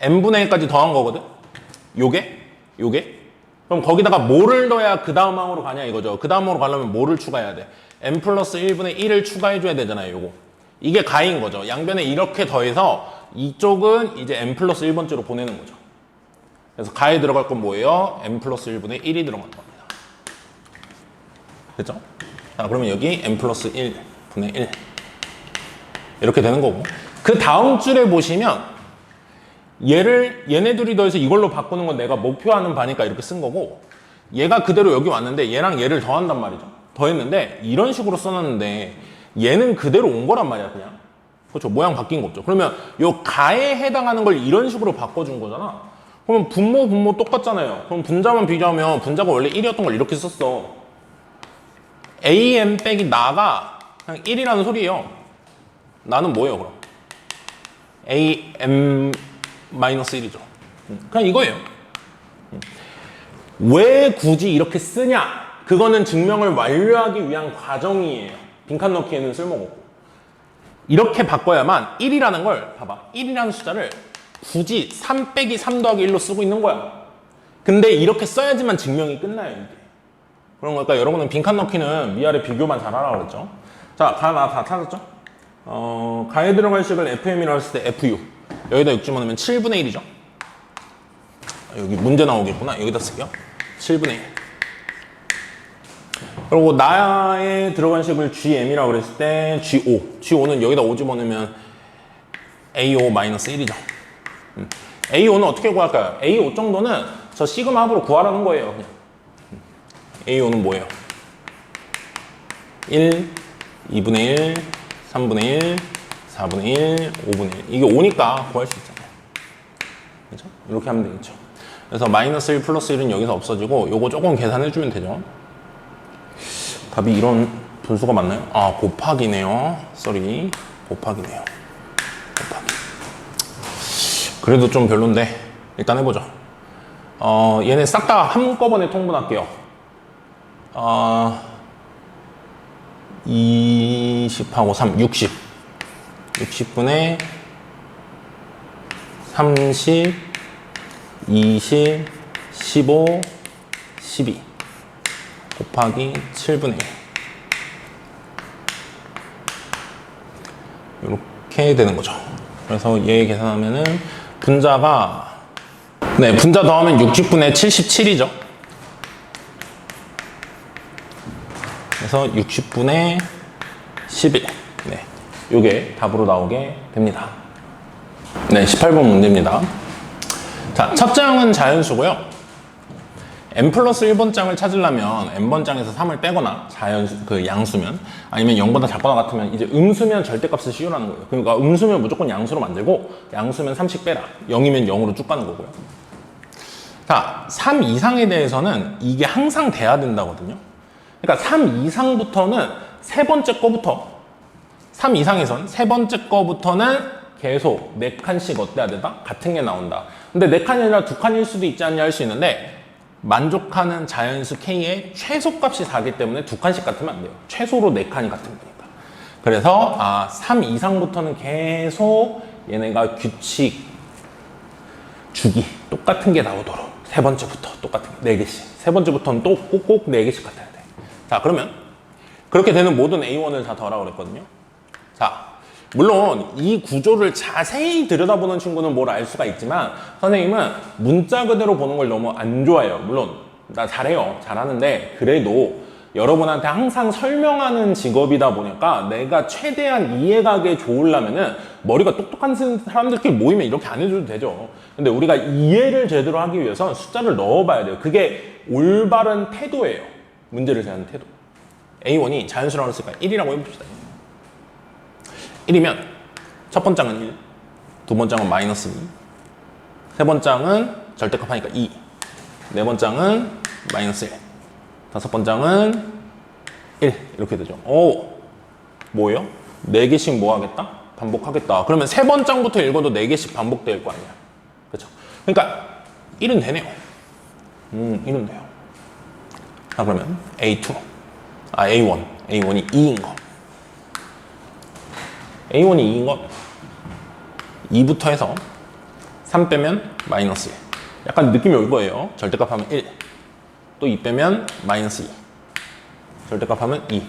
n분의 1까지 더한 거거든. 요게 그럼 거기다가 뭐를 넣어야 그 다음 항으로 가냐 이거죠. 그 다음으로 가려면 뭐를 추가해야 돼? n 플러스 1분의 1을 추가해줘야 되잖아요. 요거 이게 가인 거죠. 양변에 이렇게 더해서 이쪽은 이제 n 플러스 1번째로 보내는 거죠. 그래서 가에 들어갈 건 뭐예요? n 플러스 1분의 1이 들어가는 겁니다. 그죠? 자, 그러면 여기 n 플러스 1분의 1 이렇게 되는 거고 그 다음 줄에 보시면 얘네 둘이 더해서 이걸로 바꾸는 건 내가 목표하는 바니까 이렇게 쓴 거고 얘가 그대로 여기 왔는데 얘랑 얘를 더한단 말이죠. 더했는데 이런 식으로 써놨는데 얘는 그대로 온 거란 말이야 그냥. 그렇죠. 모양 바뀐 거 없죠. 그러면 요 가에 해당하는 걸 이런 식으로 바꿔준 거잖아. 그러면 분모 똑같잖아요. 그럼 분자만 비교하면 분자가 원래 1이었던 걸 이렇게 썼어. AM 빼기 나가 그냥 1이라는 소리예요. 나는 뭐예요 그럼? AM 마이너스 1이죠. 그냥 이거예요. 왜 굳이 이렇게 쓰냐? 그거는 증명을 완료하기 위한 과정이에요. 빈칸 넣기에는 쓸모가 없고. 이렇게 바꿔야만 1이라는 걸 봐봐. 1이라는 숫자를 굳이 3 빼기 3 더하기 1로 쓰고 있는 거야. 근데 이렇게 써야지만 증명이 끝나요. 이게. 그런 거니까 여러분은 빈칸 넣기는 위아래 비교만 잘하라고 그랬죠. 자, 가 나 다 찾았죠? 가에 들어갈 식을 FM이라고 했을 때 FU 여기다 6 집어넣으면 7분의 1이죠. 여기 문제 나오겠구나. 여기다 쓸게요. 7분의 1 그리고 나에 들어간 식을 GM이라고 그랬을 때 G5. G5는 여기다 5 집어넣으면 A5-1이죠. A5는 어떻게 구할까요? A5 정도는 저 시그마 합으로 구하라는 거예요. 그냥. A5는 뭐예요? 1, 2분의 1, 3분의 1, 4분의 1, 5분의 1. 이게 5니까 구할 수 있잖아요. 그죠? 이렇게 하면 되겠죠. 그래서 마이너스 1 플러스 1은 여기서 없어지고 요거 조금 계산해주면 되죠. 답이 이런 분수가 맞나요? 아, 곱하기네요. 쏘리. 곱하기네요. 곱하기. 그래도 좀 별론데 일단 해보죠. 얘네 싹 다 한꺼번에 통분할게요. 20하고 3, 60. 60분의 30, 20, 15, 12 곱하기 7분의 1 이렇게 되는 거죠. 그래서 얘 계산하면은 분자가 분자 더하면 60분의 77이죠. 그래서 60분의 11. 요게 답으로 나오게 됩니다. 18번 문제입니다. 자, 첫 장은 자연수고요. n 플러스 1번 장을 찾으려면 n번 장에서 3을 빼거나 양수면 아니면 0보다 작거나 같으면 이제 음수면 절대값을 씌우라는 거예요. 그러니까 음수면 무조건 양수로 만들고 양수면 3씩 빼라. 0이면 0으로 쭉 가는 거고요. 자, 3 이상에 대해서는 이게 항상 돼야 된다거든요. 그러니까 3 이상부터는 세 번째 거부터 3 이상에선 세 번째 거부터는 계속 4칸씩 어때야 되다? 같은 게 나온다. 근데 4칸이 아니라 2칸일 수도 있지 않냐 할 수 있는데 만족하는 자연수 K의 최소값이 4기 때문에 2칸씩 같으면 안 돼요. 최소로 4칸이 같은 거니까. 그래서 3 이상부터는 계속 얘네가 규칙, 주기 똑같은 게 나오도록 세 번째부터 똑같은 게 4개씩. 세 번째부터는 또 꼭 4개씩 같아야 돼. 자, 그러면 그렇게 되는 모든 A1을 다 더하라고 그랬거든요. 자, 물론 이 구조를 자세히 들여다보는 친구는 뭘 알 수가 있지만 선생님은 문자 그대로 보는 걸 너무 안 좋아해요. 물론 나 잘해요. 잘하는데 그래도 여러분한테 항상 설명하는 직업이다 보니까 내가 최대한 이해가게 좋으려면은 머리가 똑똑한 사람들끼리 모이면 이렇게 안 해줘도 되죠. 근데 우리가 이해를 제대로 하기 위해서는 숫자를 넣어봐야 돼요. 그게 올바른 태도예요. 문제를 대하는 태도. A1이 자연수라고 했으니까 1이라고 해봅시다. 1이면 첫 번장은 1, 두 번장은 마이너스 2, 세 번장은 절대값 하니까 2, 네 번장은 마이너스 1, 다섯 번장은 1 이렇게 되죠. 뭐예요? 4개씩 뭐 하겠다? 반복하겠다. 그러면 세 번장부터 읽어도 4개씩 반복될 거 아니야. 그렇죠? 그러니까 1은 되네요. 1은 돼요. 자, 그러면 A1, A1이 2인 거. A1이 2인 것 2부터 해서 3 빼면 마이너스 1. 약간 느낌이 올 거예요. 절대값 하면 1. 또 2 빼면 마이너스 2. 절대값 하면 2.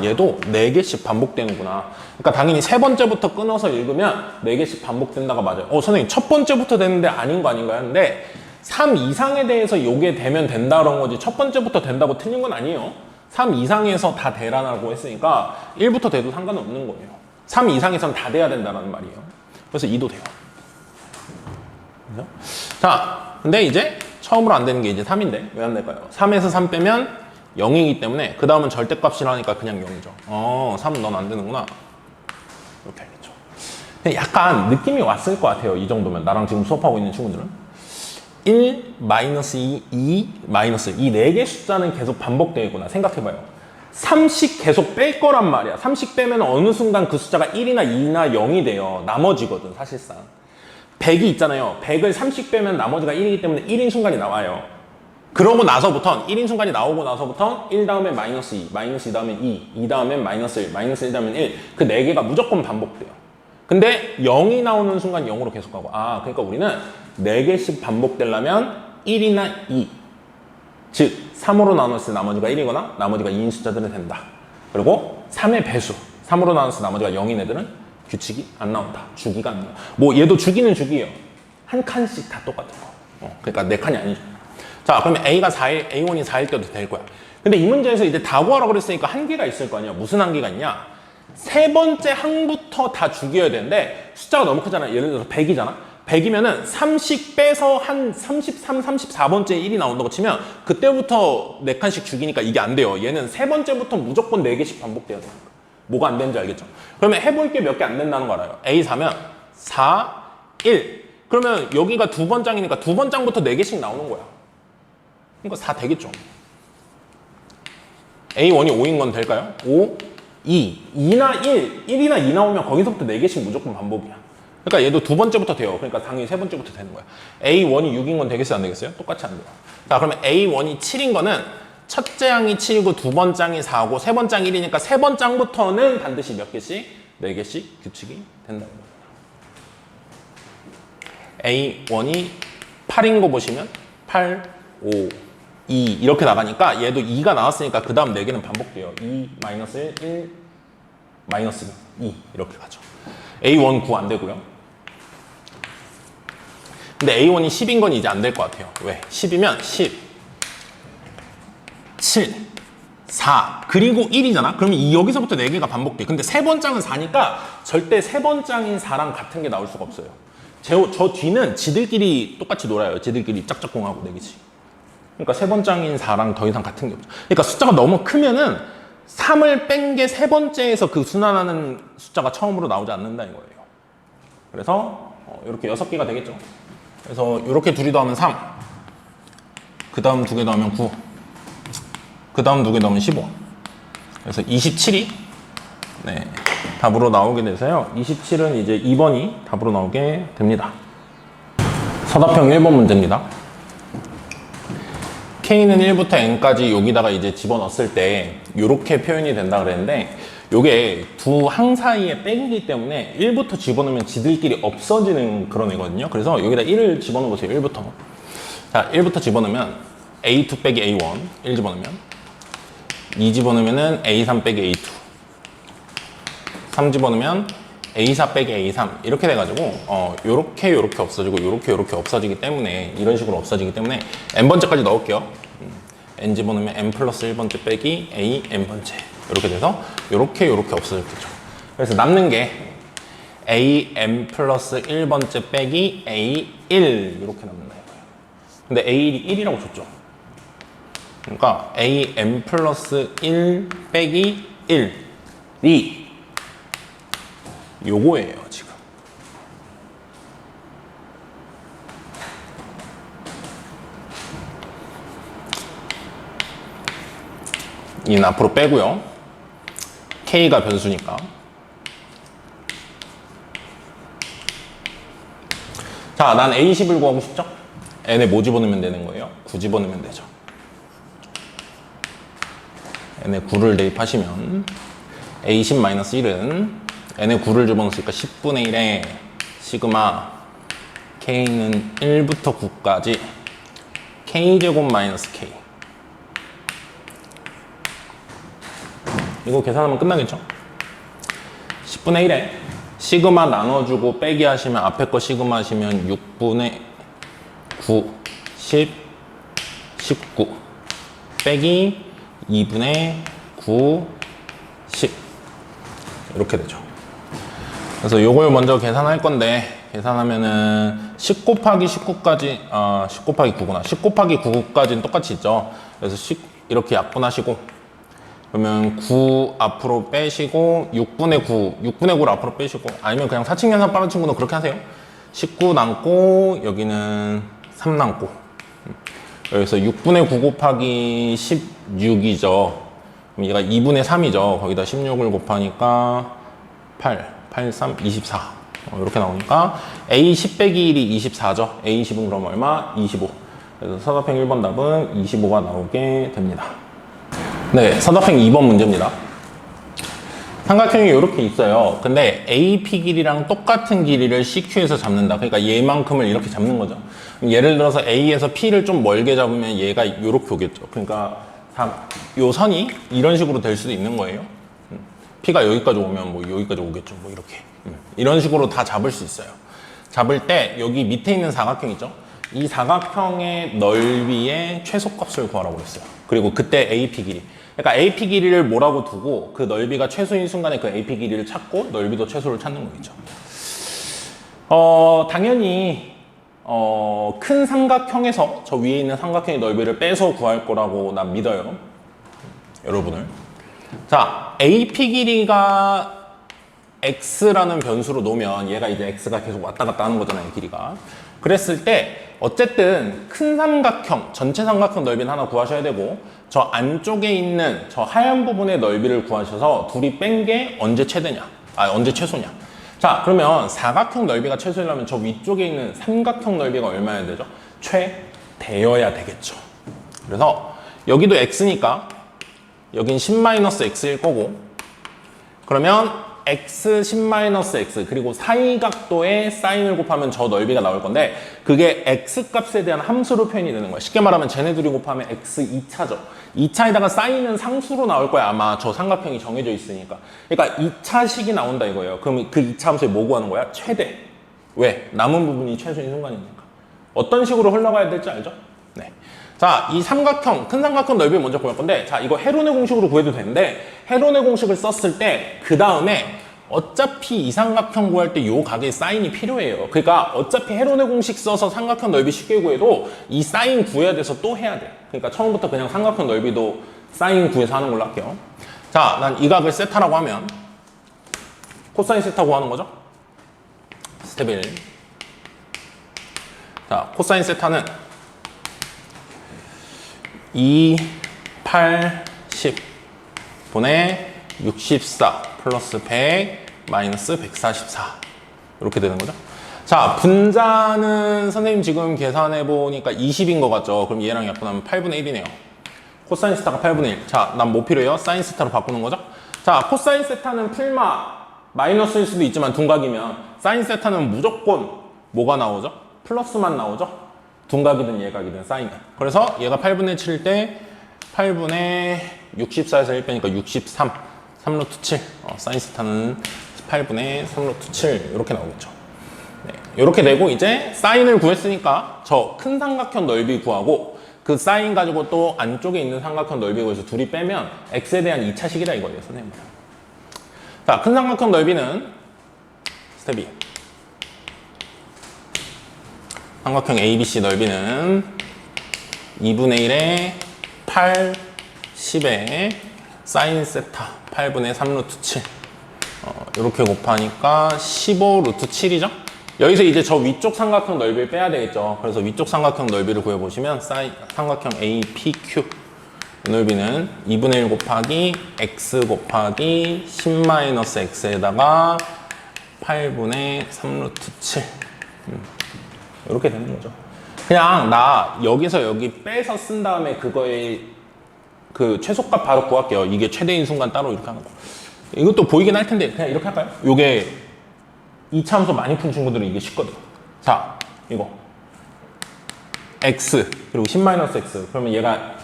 얘도 4개씩 반복되는구나. 그러니까 당연히 세 번째부터 끊어서 읽으면 4개씩 반복된다가 맞아요. 선생님 첫 번째부터 되는데 아닌 거 아닌가요? 근데 3 이상에 대해서 요게 되면 된다 그런 거지 첫 번째부터 된다고 틀린 건 아니에요. 3 이상에서 다 되라고 했으니까 1부터 돼도 상관없는 거예요. 3 이상에선 다 돼야 된다는 말이에요. 그래서 2도 돼요. 그죠? 자, 근데 이제 처음으로 안 되는 게 이제 3인데 왜 안 될까요? 3에서 3 빼면 0이기 때문에 그 다음은 절대값이라니까 그냥 0이죠. 3은 넌 안 되는구나. 이렇게 알겠죠. 약간 느낌이 왔을 것 같아요. 이 정도면 나랑 지금 수업하고 있는 친구들은 1, 마이너스 2, 2, 마이너스 이 4개 숫자는 계속 반복되겠구나. 생각해봐요. 3씩 계속 뺄 거란 말이야. 3씩 빼면 어느 순간 그 숫자가 1이나 2나 0이 돼요. 나머지거든 사실상. 100이 있잖아요. 100을 3씩 빼면 나머지가 1이기 때문에 1인 순간이 나와요. 그러고 나서부턴 1인 순간이 나오고 나서부턴 1 다음에 마이너스 2, 마이너스 2 다음에 2, 2 다음에 마이너스 1, 마이너스 1 다음에 1. 그 4개가 무조건 반복돼요. 근데 0이 나오는 순간 0으로 계속 가고 그러니까 우리는 4개씩 반복되려면 1이나 2 즉 3으로 나눴을 때 나머지가 1이거나 나머지가 2인 숫자들은 된다. 그리고 3의 배수 3으로 나눴을 때 나머지가 0인 애들은 규칙이 안 나온다. 주기가 안 나와. 얘도 주기는 주기예요. 한 칸씩 다 똑같은 거. 그러니까 4칸이 아니죠. 자, 그러면 A1이 4일 때도 될 거야. 근데 이 문제에서 이제 다 구하라고 그랬으니까 한계가 있을 거 아니야. 무슨 한계가 있냐? 세 번째 항부터 다 죽여야 되는데 숫자가 너무 크잖아. 예를 들어서 100이잖아. 100이면은 30 빼서 한 33, 34번째 1이 나온다고 치면 그때부터 4칸씩 죽이니까 이게 안 돼요. 얘는 세 번째부터 무조건 4개씩 반복돼야 돼요. 뭐가 안 되는지 알겠죠? 그러면 해볼 게 몇 개 안 된다는 거 알아요. A4면 4, 1. 그러면 여기가 두 번장이니까 두 번장부터 4개씩 나오는 거야. 그러니까 4 되겠죠. A1이 5인 건 될까요? 5, 2, 2나 1, 1이나 2 나오면 거기서부터 4개씩 무조건 반복이야. 그러니까 얘도 두 번째부터 돼요. 그러니까 당연히 세 번째부터 되는 거야. A1이 6인 건 되겠어요? 안 되겠어요? 똑같이 안 돼요. 자, 그러면 A1이 7인 거는 첫째 항이 7이고 두 번장이 4고 세 번장 1이니까 세 번장부터는 반드시 몇 개씩? 4개씩 규칙이 된다는 거예요. A1이 8인 거 보시면 8, 5, 2 이렇게 나가니까 얘도 2가 나왔으니까 그 다음 4개는 반복돼요. 2, 마이너스 1, 1, 마이너스 2 이렇게 가죠. A1 9 안 되고요. 근데 A1이 10인 건 이제 안 될 것 같아요. 왜? 10이면 10, 7, 4 그리고 1이잖아? 그러면 여기서부터 4개가 반복돼. 근데 세 번장은 4니까 절대 세 번장인 4랑 같은 게 나올 수가 없어요. 저 뒤는 지들끼리 똑같이 놀아요. 지들끼리 짝짝꿍하고 4개씩. 그러니까 세 번장인 4랑 더 이상 같은 게 없죠. 그러니까 숫자가 너무 크면은 3을 뺀 게 세 번째에서 그 순환하는 숫자가 처음으로 나오지 않는다는 거예요. 그래서 이렇게 6개가 되겠죠. 그래서 이렇게 둘이 더하면 3, 그 다음 2개 더하면 9, 그 다음 2개 더하면 15. 그래서 27이 네, 답으로 나오게 돼서요. 27은 이제 2번이 답으로 나오게 됩니다. 서답형 1번 문제입니다. K는 1부터 N까지 여기다가 이제 집어넣었을 때 이렇게 표현이 된다 그랬는데 요게 두 항 사이에 빼기이기 때문에 1부터 집어넣으면 지들끼리 없어지는 그런 애거든요. 그래서 여기다 1을 집어넣어 보세요. 1부터. 자, 1부터 집어넣으면 A2 빼기 A1 1 집어넣으면 2 집어넣으면 A3 빼기 A2 3 집어넣으면 A4 빼기 A3 이렇게 돼가지고 요렇게 없어지고 요렇게 없어지기 때문에 이런 식으로 없어지기 때문에 N번째까지 넣을게요. N 집어넣으면 N 플러스 1번째 빼기 A N번째 이렇게 돼서 요렇게 없어졌겠죠. 그래서 남는 게 A N 플러스 1번째 빼기 A 1 이렇게 남는다 이거예요. 근데 A 1이 1이라고 줬죠. 그러니까 A N 플러스 1 빼기 1이 요거예요, 지금. 이는 앞으로 빼고요. K가 변수니까. 자, 난 A10을 구하고 싶죠? N에 뭐 집어넣으면 되는 거예요? 9 집어넣으면 되죠. N에 9를 대입하시면 A10-1은 N에 9를 집어넣었으니까 10분의 1에 시그마 K는 1부터 9까지 K제곱 마이너스 K 이거 계산하면 끝나겠죠? 10분의 1에 시그마 나눠주고 빼기 하시면 앞에 거 시그마 하시면 6분의 9, 10, 19 빼기 2분의 9, 10 이렇게 되죠. 그래서 요걸 먼저 계산할 건데 계산하면은 10 곱하기 19까지 10 곱하기 9구나 10 곱하기 9까지는 똑같이 있죠. 그래서 이렇게 약분하시고 그러면 9 앞으로 빼시고 6분의 9를 앞으로 빼시고 아니면 그냥 사칙연산 빠른 친구는 그렇게 하세요. 19 남고 여기는 3 남고 여기서 6분의 9 곱하기 16이죠. 그럼 얘가 2분의 3이죠. 거기다 16을 곱하니까 8, 3, 24 이렇게 나오니까 A10 빼기 1이 24죠. A10은 그럼 얼마? 25. 그래서 서답형 1번 답은 25가 나오게 됩니다. 네, 서답형 2번 문제입니다. 삼각형이 이렇게 있어요. 근데 AP 길이랑 똑같은 길이를 CQ에서 잡는다. 그러니까 얘만큼을 이렇게 잡는 거죠. 예를 들어서 A에서 P를 좀 멀게 잡으면 얘가 이렇게 오겠죠. 그러니까 요 선이 이런 식으로 될 수도 있는 거예요. P가 여기까지 오면 뭐 여기까지 오겠죠. 뭐 이렇게. 이런 식으로 다 잡을 수 있어요. 잡을 때 여기 밑에 있는 사각형 있죠? 이 사각형의 넓이의 최소값을 구하라고 했어요. 그리고 그때 AP 길이. 그러니까 AP 길이를 뭐라고 두고 그 넓이가 최소인 순간에 그 AP 길이를 찾고 넓이도 최소를 찾는 거겠죠. 당연히 큰 삼각형에서 저 위에 있는 삼각형의 넓이를 빼서 구할 거라고 난 믿어요. 여러분을. 자, AP 길이가 x라는 변수로 놓으면 얘가 이제 x가 계속 왔다 갔다 하는 거잖아요, 길이가. 그랬을 때 어쨌든 큰 삼각형, 전체 삼각형 넓이는 하나 구하셔야 되고 저 안쪽에 있는 저 하얀 부분의 넓이를 구하셔서 둘이 뺀 게 언제 최대냐, 언제 최소냐. 자, 그러면 사각형 넓이가 최소이려면 저 위쪽에 있는 삼각형 넓이가 얼마여야 되죠? 최대여야 되겠죠. 그래서 여기도 x니까 여긴 10-x일 거고, 그러면 x 10-x 그리고 사이각도의 사인을 곱하면 저 넓이가 나올 건데 그게 x 값에 대한 함수로 표현이 되는 거야. 쉽게 말하면 쟤네 둘이 곱하면 x 2차죠. 2차에다가 사인은 상수로 나올 거야. 아마 저 삼각형이 정해져 있으니까. 그러니까 2차식이 나온다 이거예요. 그럼 그 2차 함수에 뭐 구하는 거야? 최대. 왜? 남은 부분이 최소인 순간이니까. 어떤 식으로 흘러가야 될지 알죠? 네. 자, 이 삼각형, 큰 삼각형 넓이 먼저 구할 건데, 자, 이거 헤론의 공식으로 구해도 되는데, 헤론의 공식을 썼을 때, 그 다음에 어차피 이 삼각형 구할 때 요 각의 사인이 필요해요. 그러니까 어차피 헤론의 공식 써서 삼각형 넓이 쉽게 구해도 이 사인 구해야 돼서 또 해야 돼. 그러니까 처음부터 그냥 삼각형 넓이도 사인 구해서 하는 걸로 할게요. 자, 난 이 각을 세타라고 하면, 코사인 세타 구하는 거죠? 스텝 1. 자, 코사인 세타는 2, 8, 10 분의 64 플러스 100 마이너스 144 이렇게 되는 거죠. 자, 분자는 선생님 지금 계산해 보니까 20인 것 같죠. 그럼 얘랑 약분하면 8분의 1이네요. 코사인 세타가 8분의 1. 자, 난 뭐 필요해요? 사인 세타로 바꾸는 거죠. 자, 코사인 세타는 풀마 마이너스일 수도 있지만 둔각이면 사인 세타는 무조건 뭐가 나오죠? 플러스만 나오죠. 둔각이든 예각이든 사인은. 그래서 얘가 8분의 7일 때 8분의 64에서 1 빼니까 63 3루트 7 사인 세타는 8분의 3루트 7 이렇게 나오겠죠. 네, 이렇게 되고 이제 사인을 구했으니까 저 큰 삼각형 넓이 구하고 그 사인 가지고 또 안쪽에 있는 삼각형 넓이 구해서 둘이 빼면 x에 대한 2차식이다 이거예요, 선생님. 자, 큰 삼각형 넓이는 스텝 2. 삼각형 ABC 넓이는 2분의 1에 8, 10에 사인 세타 8분의 3루트 7 이렇게 곱하니까 15 루트 7이죠. 여기서 이제 저 위쪽 삼각형 넓이를 빼야 되겠죠. 그래서 위쪽 삼각형 넓이를 구해보시면 삼각형 APQ 이 넓이는 2분의 1 곱하기 x 곱하기 10-x에다가 8분의 3루트 7 이렇게 되는 거죠. 그냥 나 여기서 여기 빼서 쓴 다음에 그거의 그 최소값 바로 구할게요. 이게 최대인 순간 따로 이렇게 하는 거. 이것도 보이긴 할 텐데 그냥 이렇게 할까요? 요게 2차 함수 많이 푼 친구들은 이게 쉽거든. 자, 이거 x 그리고 10-x 그러면 얘가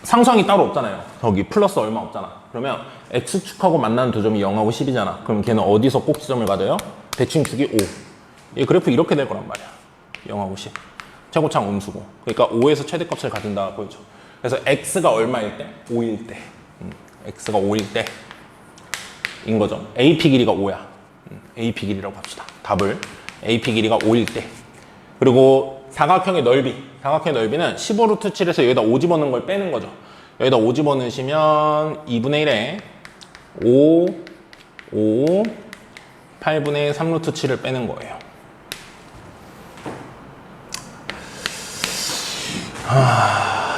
상수항이 따로 없잖아요. 저기 플러스 얼마 없잖아. 그러면 x축하고 만나는 두 점이 0하고 10이잖아. 그럼 걔는 어디서 꼭지점을 가져요? 대칭축이 5. 이 그래프 이렇게 될 거란 말이야. 0하고 10. 최고창 음수고. 그러니까 5에서 최대값을 가진다 보이죠. 그래서 x가 얼마일 때? 5일 때. x가 5일 때인 거죠. AP 길이가 5야. AP 길이라고 합시다. 답을. AP 길이가 5일 때. 그리고 사각형의 넓이. 사각형의 넓이는 15 루트 7에서 여기다 5 집어넣은 걸 빼는 거죠. 여기다 5 집어넣으시면 2분의 1에 5, 8분의 3 루트 7을 빼는 거예요.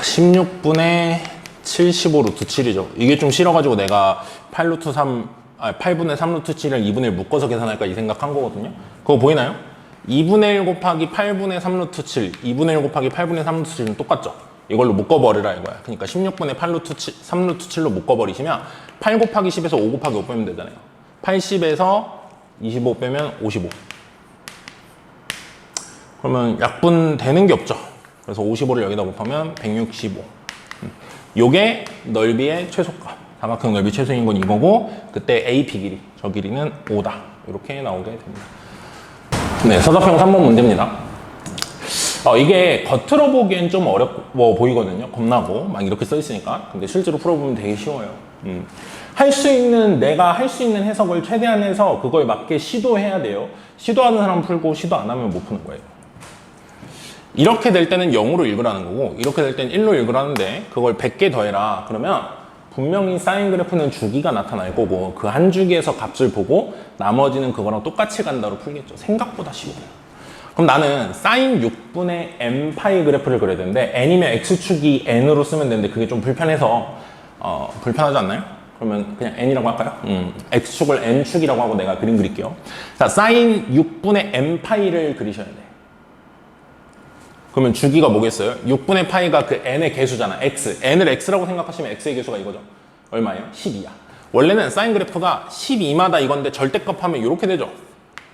16분의 75 루트 7이죠. 이게 좀 싫어가지고 내가 8분의 3 루트 7을 2분의 1 묶어서 계산할까 이 생각한 거거든요. 그거 보이나요? 2분의 1 곱하기 8분의 3 루트 7, 2분의 1 곱하기 8분의 3 루트 7은 똑같죠? 이걸로 묶어버리라 이거야. 그러니까 16분의 8 루트 7, 3 루트 7로 묶어버리시면 8 곱하기 10에서 5 곱하기 5 빼면 되잖아요. 80에서 25 빼면 55. 그러면 약분 되는 게 없죠. 그래서 55를 여기다 곱하면 165. 요게 넓이의 최소값. 사각형 넓이 최소인 건 이거고 그때 AP 길이, 저 길이는 5다. 이렇게 나오게 됩니다. 네, 서사평 3번 문제입니다. 이게 겉으로 보기엔 좀 어려워 보이거든요. 겁나고 막 이렇게 써 있으니까. 근데 실제로 풀어보면 되게 쉬워요. 내가 할 수 있는 해석을 최대한 해서 그거에 맞게 시도해야 돼요. 시도하는 사람 풀고 시도 안 하면 못 푸는 거예요. 이렇게 될 때는 0으로 읽으라는 거고 이렇게 될 때는 1로 읽으라는데 그걸 100개 더해라. 그러면 분명히 사인 그래프는 주기가 나타날 거고 그 한 주기에서 값을 보고 나머지는 그거랑 똑같이 간다로 풀겠죠. 생각보다 쉬워요. 그럼 나는 사인 6분의 n파이 그래프를 그려야 되는데 n이면 x축이 n으로 쓰면 되는데 그게 좀 불편해서 불편하지 않나요? 그러면 그냥 n이라고 할까요? x축을 n축이라고 하고 내가 그림 그릴게요. 자, 사인 6분의 n파이를 그리셔야 돼. 그러면 주기가 뭐겠어요? 6분의 파이가 그 n의 개수잖아. x. n을 x라고 생각하시면 x의 개수가 이거죠. 얼마예요? 12야. 원래는 사인 그래프가 12마다 이건데 절대값 하면 이렇게 되죠.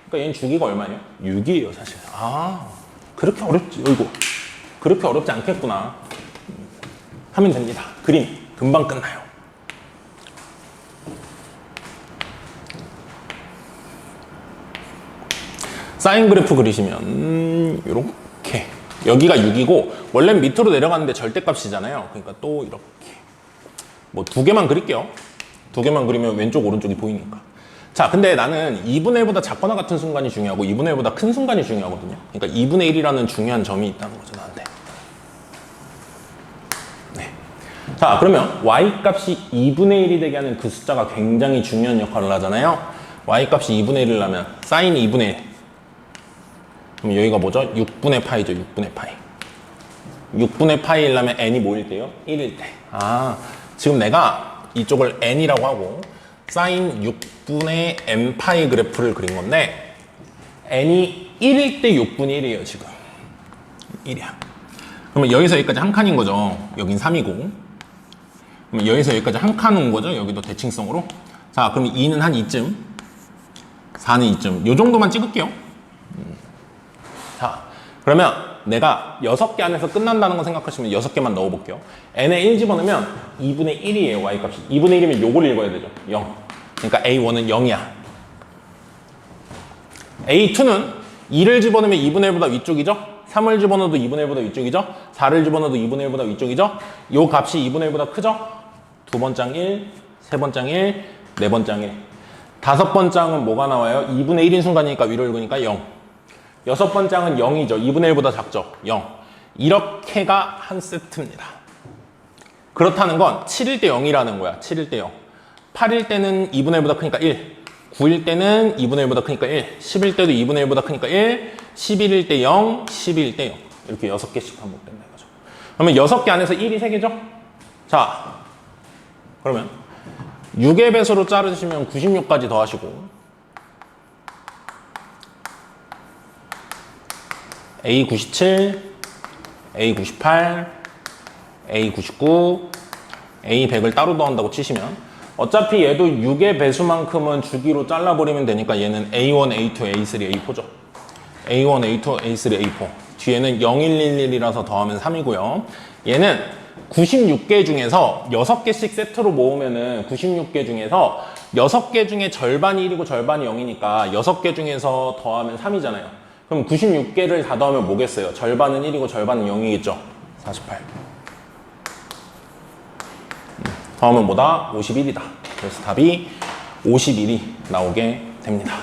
그러니까 얘는 주기가 얼마예요? 6이에요, 사실. 그렇게 어렵지. 어이구. 그렇게 어렵지 않겠구나. 하면 됩니다. 그림 금방 끝나요. 사인 그래프 그리시면 이렇게 여기가 6이고 원래는 밑으로 내려가는데 절대값이잖아요. 그러니까 또 이렇게 뭐 2개만 그릴게요. 2개만 그리면 왼쪽 오른쪽이 보이니까. 자, 근데 나는 2분의 1보다 작거나 같은 순간이 중요하고 2분의 1보다 큰 순간이 중요하거든요. 그러니까 2분의 1이라는 중요한 점이 있다는 거죠, 나한테. 네. 자, 그러면 y값이 2분의 1이 되게 하는 그 숫자가 굉장히 중요한 역할을 하잖아요. y값이 2분의 1을 하면 사인 2분의 1. 그럼 여기가 뭐죠? 6분의 파이죠, 6분의 파이. 6분의 파이이려면 n이 뭐일 때요? 1일 때. 지금 내가 이쪽을 n이라고 하고 사인 6분의 n파이 그래프를 그린 건데 n이 1일 때 6분의 1이에요, 지금. 1이야. 그러면 여기서 여기까지 한 칸인 거죠. 여긴 3이고. 그럼 여기서 여기까지 한 칸 온 거죠. 여기도 대칭성으로. 자, 그럼 2는 한 이쯤, 4는 이쯤. 요 정도만 찍을게요. 자, 그러면 내가 6개 안에서 끝난다는 거 생각하시면 6개만 넣어볼게요. n에 1 집어넣으면 2분의 1이에요, y값이. 2분의 1이면 요걸 읽어야 되죠. 0. 그러니까 a1은 0이야. a2는 2를 집어넣으면 2분의 1보다 위쪽이죠. 3을 집어넣어도 2분의 1보다 위쪽이죠. 4를 집어넣어도 2분의 1보다 위쪽이죠. 요 값이 2분의 1보다 크죠. 두 번장 1, 세 번장 1, 네 번장 1. 다섯 번장은 뭐가 나와요? 2분의 1인 순간이니까 위로 읽으니까 0. 여섯 번장은 0이죠. 2분의 1보다 작죠. 0. 이렇게가 한 세트입니다. 그렇다는 건 7일 때 0이라는 거야. 7일 때 0. 8일 때는 2분의 1보다 크니까 1. 9일 때는 2분의 1보다 크니까 1. 10일 때도 2분의 1보다 크니까 1. 11일 때 0. 12일 때 0. 이렇게 6개씩 반복된다 이거죠. 그러면 6개 안에서 1이 3개죠? 자, 그러면 6의 배수로 자르시면 96까지 더하시고 A97, A98, A99, A100을 따로 더한다고 치시면 어차피 얘도 6의 배수만큼은 주기로 잘라버리면 되니까 얘는 A1, A2, A3, A4죠. A1, A2, A3, A4. 뒤에는 0111이라서 더하면 3이고요. 얘는 96개 중에서 6개씩 세트로 모으면은 96개 중에서 6개 중에 절반이 1이고 절반이 0이니까 6개 중에서 더하면 3이잖아요. 그럼 96개를 다 더하면 뭐겠어요? 절반은 1이고 절반은 0이겠죠? 48. 더하면 뭐다? 51이다. 그래서 답이 51이 나오게 됩니다.